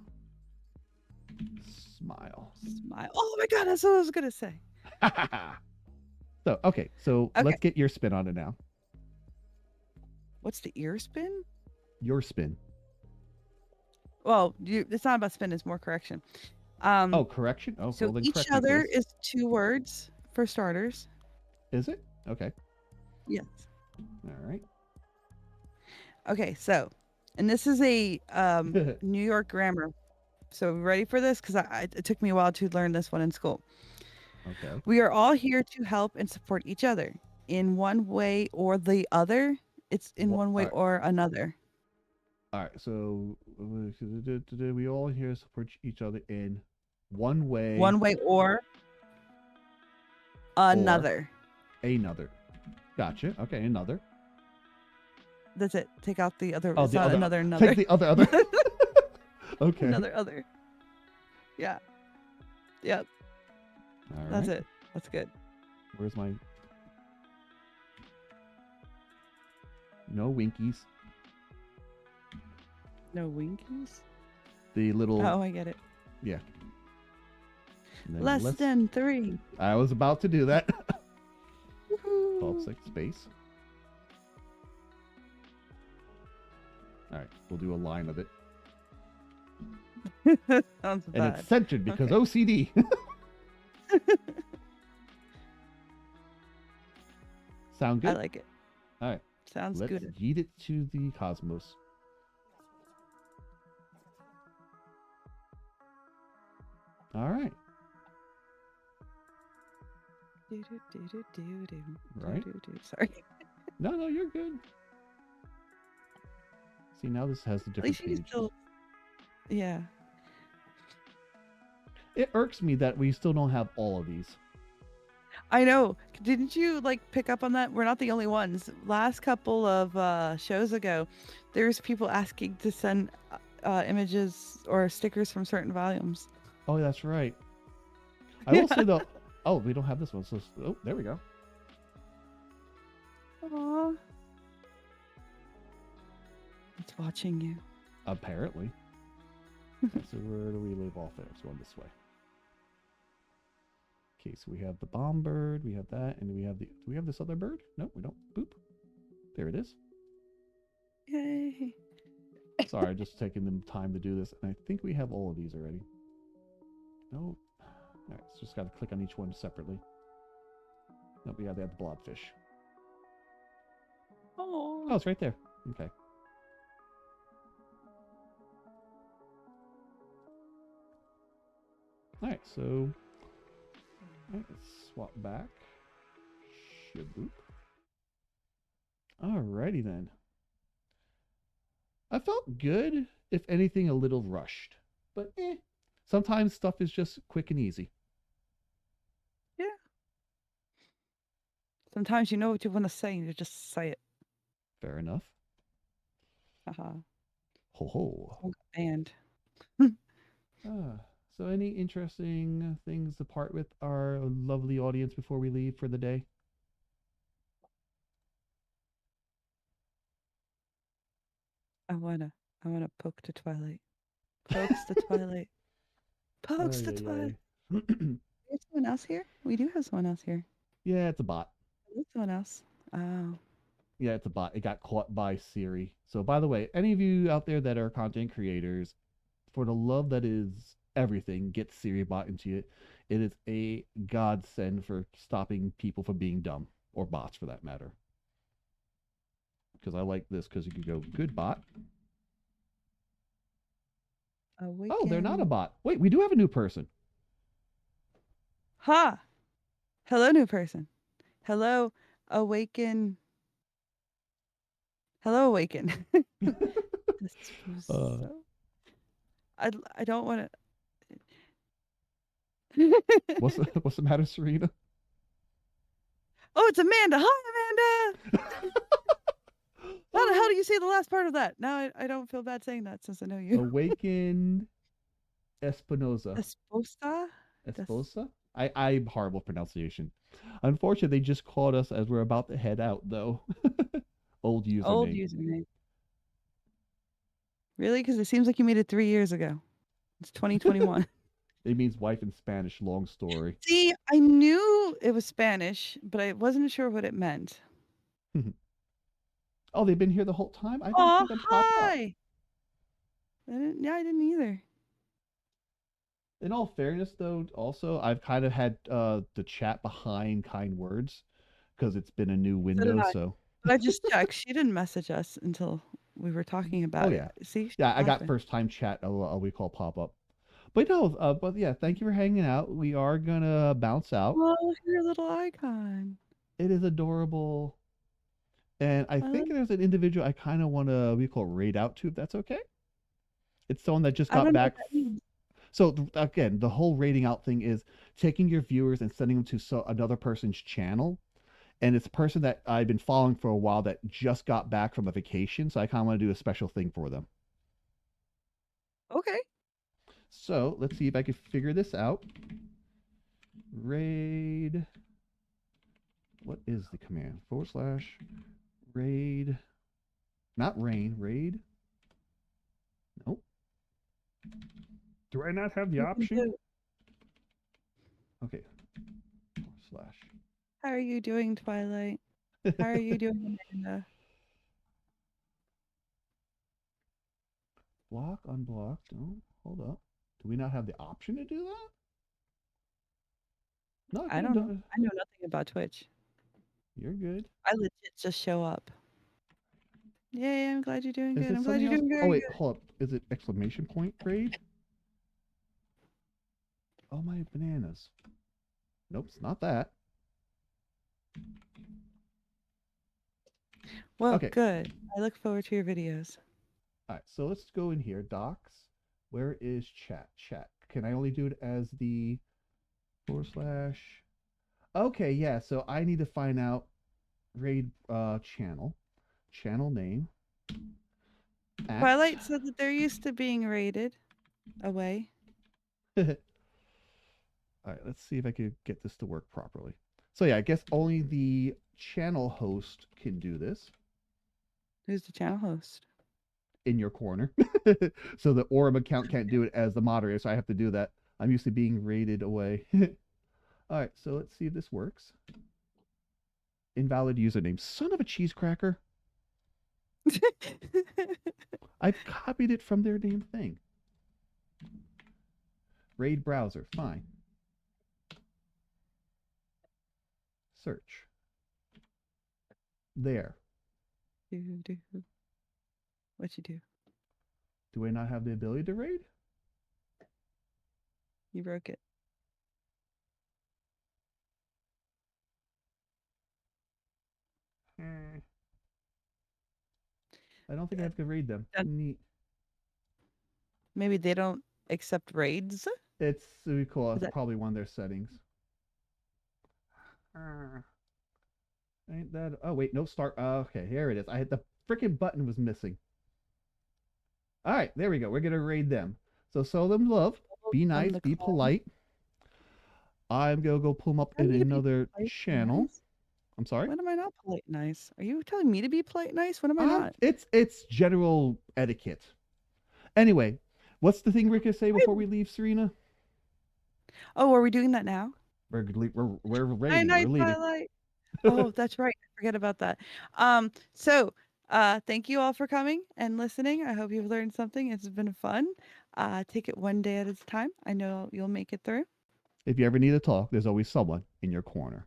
S1: smile.
S2: Smile. Oh my god, that's what I was gonna say.
S1: So let's get your spin on it now.
S2: What's the ear spin?
S1: Your spin.
S2: Well, it's not about spin, it's more correction.
S1: Correction? Oh,
S2: so
S1: well, then
S2: each other is 2 words for starters.
S1: Is it? Okay.
S2: Yes.
S1: All right.
S2: Okay, so, and this is a New York grammar. So ready for this? Because it took me a while to learn this one in school.
S1: Okay.
S2: We are all here to help and support each other in one way or the other. It's in one way or another.
S1: All right. So we all here to support each other in one way.
S2: One way or another.
S1: Another. Gotcha. Okay. Another.
S2: That's it. Take out the other.
S1: Oh,
S2: it's
S1: the
S2: not
S1: other.
S2: Another.
S1: Take the other. Okay.
S2: Another. Yeah. Yep.
S1: All right.
S2: That's it. That's good.
S1: Where's my... No winkies.
S2: No winkies?
S1: The little...
S2: Oh, I get it.
S1: Yeah.
S2: Less than 3.
S1: I was about to do that. 12 6 space. All right, we'll do a line of it.
S2: Sounds bad.
S1: And it's censored because OCD. Sound good?
S2: I like it.
S1: All right.
S2: Sounds good.
S1: Let's yeet it to the cosmos. All right. Right?
S2: Sorry.
S1: No, you're good. See, now this has the different pages.
S2: Yeah.
S1: It irks me that we still don't have all of these.
S2: I know. Didn't you pick up on that? We're not the only ones. Last couple of shows ago, there's people asking to send images or stickers from certain volumes.
S1: Oh, that's right. I will say though. Oh, we don't have this one. So, there we go.
S2: Aww. It's watching you.
S1: Apparently. So where do we leave off there? It's going this way. Okay, so we have the bomb bird, we have that, and we have do we have this other bird? No, we don't. Boop. There it is.
S2: Yay.
S1: Sorry, just taking them time to do this. And I think we have all of these already. No. Alright, so just gotta click on each one separately. Nope, yeah, they have the blobfish.
S2: Oh,
S1: it's right there. Okay. Alright, so let's swap back. Shaboop. Alrighty then. I felt good, if anything, a little rushed. But sometimes stuff is just quick and easy.
S2: Yeah. Sometimes you know what you want to say and you just say it.
S1: Fair enough.
S2: Haha.
S1: Ho ho.
S2: And.
S1: So any interesting things to part with our lovely audience before we leave for the day?
S2: I wanna poke the twilight. Pokes the twilight. Pokes the twilight. There's someone else here? We do have someone else here.
S1: Yeah, it's a bot.
S2: There's someone else. Oh.
S1: Yeah, it's a bot. It got caught by Siri. So, by the way, any of you out there that are content creators, for the love that is everything, get Siri bot into it. It is a godsend for stopping people from being dumb, or bots for that matter. Because I like this because you could go, good bot. Oh, they're not a
S2: Awaken.
S1: bot. Wait, we do have a new person.
S2: Ha! Hello, new person. Hello, awaken. Hello, awaken. This was
S1: uh,
S2: so. I don't want to.
S1: what's the matter, Serena?
S2: Oh, it's Amanda. Hi, Amanda. How the hell do you say the last part of that? Now I don't feel bad saying that since I know you.
S1: Awakened Espinosa.
S2: Esposa? Des-
S1: Esposa? I'm horrible pronunciation. Unfortunately, they just called us as we're about to head out, though. Old
S2: Old
S1: username.
S2: username. Really? Because it seems like you made it 3 years ago. It's 2021.
S1: It means wife in Spanish. Long story.
S2: See, I knew it was Spanish, but I wasn't sure what it meant.
S1: Oh, they've been here the whole time? I didn't see
S2: Oh,
S1: them pop up.
S2: hi. I didn't either.
S1: In all fairness, though, also, I've kind of had the chat behind kind words because it's been a new
S2: So did
S1: window.
S2: I.
S1: So,
S2: But I just checked. She didn't message us until we were talking
S1: oh,
S2: about it.
S1: yeah.
S2: See, she's
S1: Yeah, I got
S2: laughing.
S1: first time chat, we call pop up. But no, but yeah, thank you for hanging out. We are gonna bounce out.
S2: Oh, look at your little icon.
S1: It is adorable. And I
S2: I
S1: think
S2: love.
S1: there's an individual I kind of want to, we call raid out to, if that's okay. It's someone that just
S2: I
S1: got
S2: don't know what
S1: back.
S2: that means.
S1: So again, the whole rating out thing is taking your viewers and sending them to another person's channel. And it's a person that I've been following for a while that just got back from a vacation. So I kind of want to do a special thing for them.
S2: Okay.
S1: So let's see if I can figure this out. Raid. What is the command? / raid. Not rain. Raid. Nope. Do I not have the
S2: You can
S1: option?
S2: do.
S1: Okay. Slash.
S2: How are you doing, Twilight? How are you doing, Amanda?
S1: Block, unblock. No, hold up. Do we not have the option to do that? No, I
S2: I
S1: could have
S2: don't know.
S1: done it.
S2: I know nothing about Twitch.
S1: You're good.
S2: I legit just show up. Yay, I'm glad you're doing
S1: Is
S2: good.
S1: it
S2: I'm glad
S1: something
S2: you're
S1: else?
S2: doing
S1: Oh,
S2: very
S1: wait,
S2: good.
S1: hold up. Is it exclamation point raid? Oh, my bananas. Nope, it's not that.
S2: Well,
S1: Okay.
S2: good. I look forward to your videos.
S1: All right, so let's go in here. Docs. Where is chat? Chat. Can I only do it as the / Okay, yeah. So I need to find out raid channel, channel name at.
S2: Twilight said that they're used to being rated away.
S1: All right, let's see if I could get this to work properly. So yeah, I guess only the channel host can do this
S2: Who's the channel host?
S1: in your corner. So the Orim account can't do it as the moderator, so I have to do that. I'm used to being raided away. All right, so let's see if this works. Invalid username. Son of a cheese cracker. I've copied it from their damn thing. Raid browser. Fine. Search. There.
S2: do. What you do?
S1: Do I not have the ability to raid?
S2: You broke it.
S1: I don't think I have to raid them.
S2: Done.
S1: Neat.
S2: Maybe they don't accept raids.
S1: It's we call
S2: Is
S1: it's
S2: that
S1: probably one of their settings. Ain't that? Oh wait, no start. Okay, here it is. I hit the freaking button was missing. All right, there we go. We're gonna raid them. So show them love. Be
S2: from
S1: nice.
S2: the
S1: Be
S2: call?
S1: polite. I'm gonna go pull them up
S2: Tell
S1: in
S2: me to be
S1: another
S2: polite and
S1: channel.
S2: nice.
S1: I'm sorry.
S2: When am I not polite and nice? Are you telling me to be polite and nice? When am I not?
S1: It's general etiquette. Anyway, what's the thing we're gonna say before
S2: Wait.
S1: we leave, Serena?
S2: Oh, are we doing that now?
S1: We're
S2: Night
S1: raiding.
S2: night,
S1: We're leaving.
S2: Twilight. Oh, that's right. I forget about that. So thank you all for coming and listening. I hope you've learned something. It's been fun. Take it one day at a time. I know you'll make it through.
S1: If you ever need to talk, there's always someone in your corner.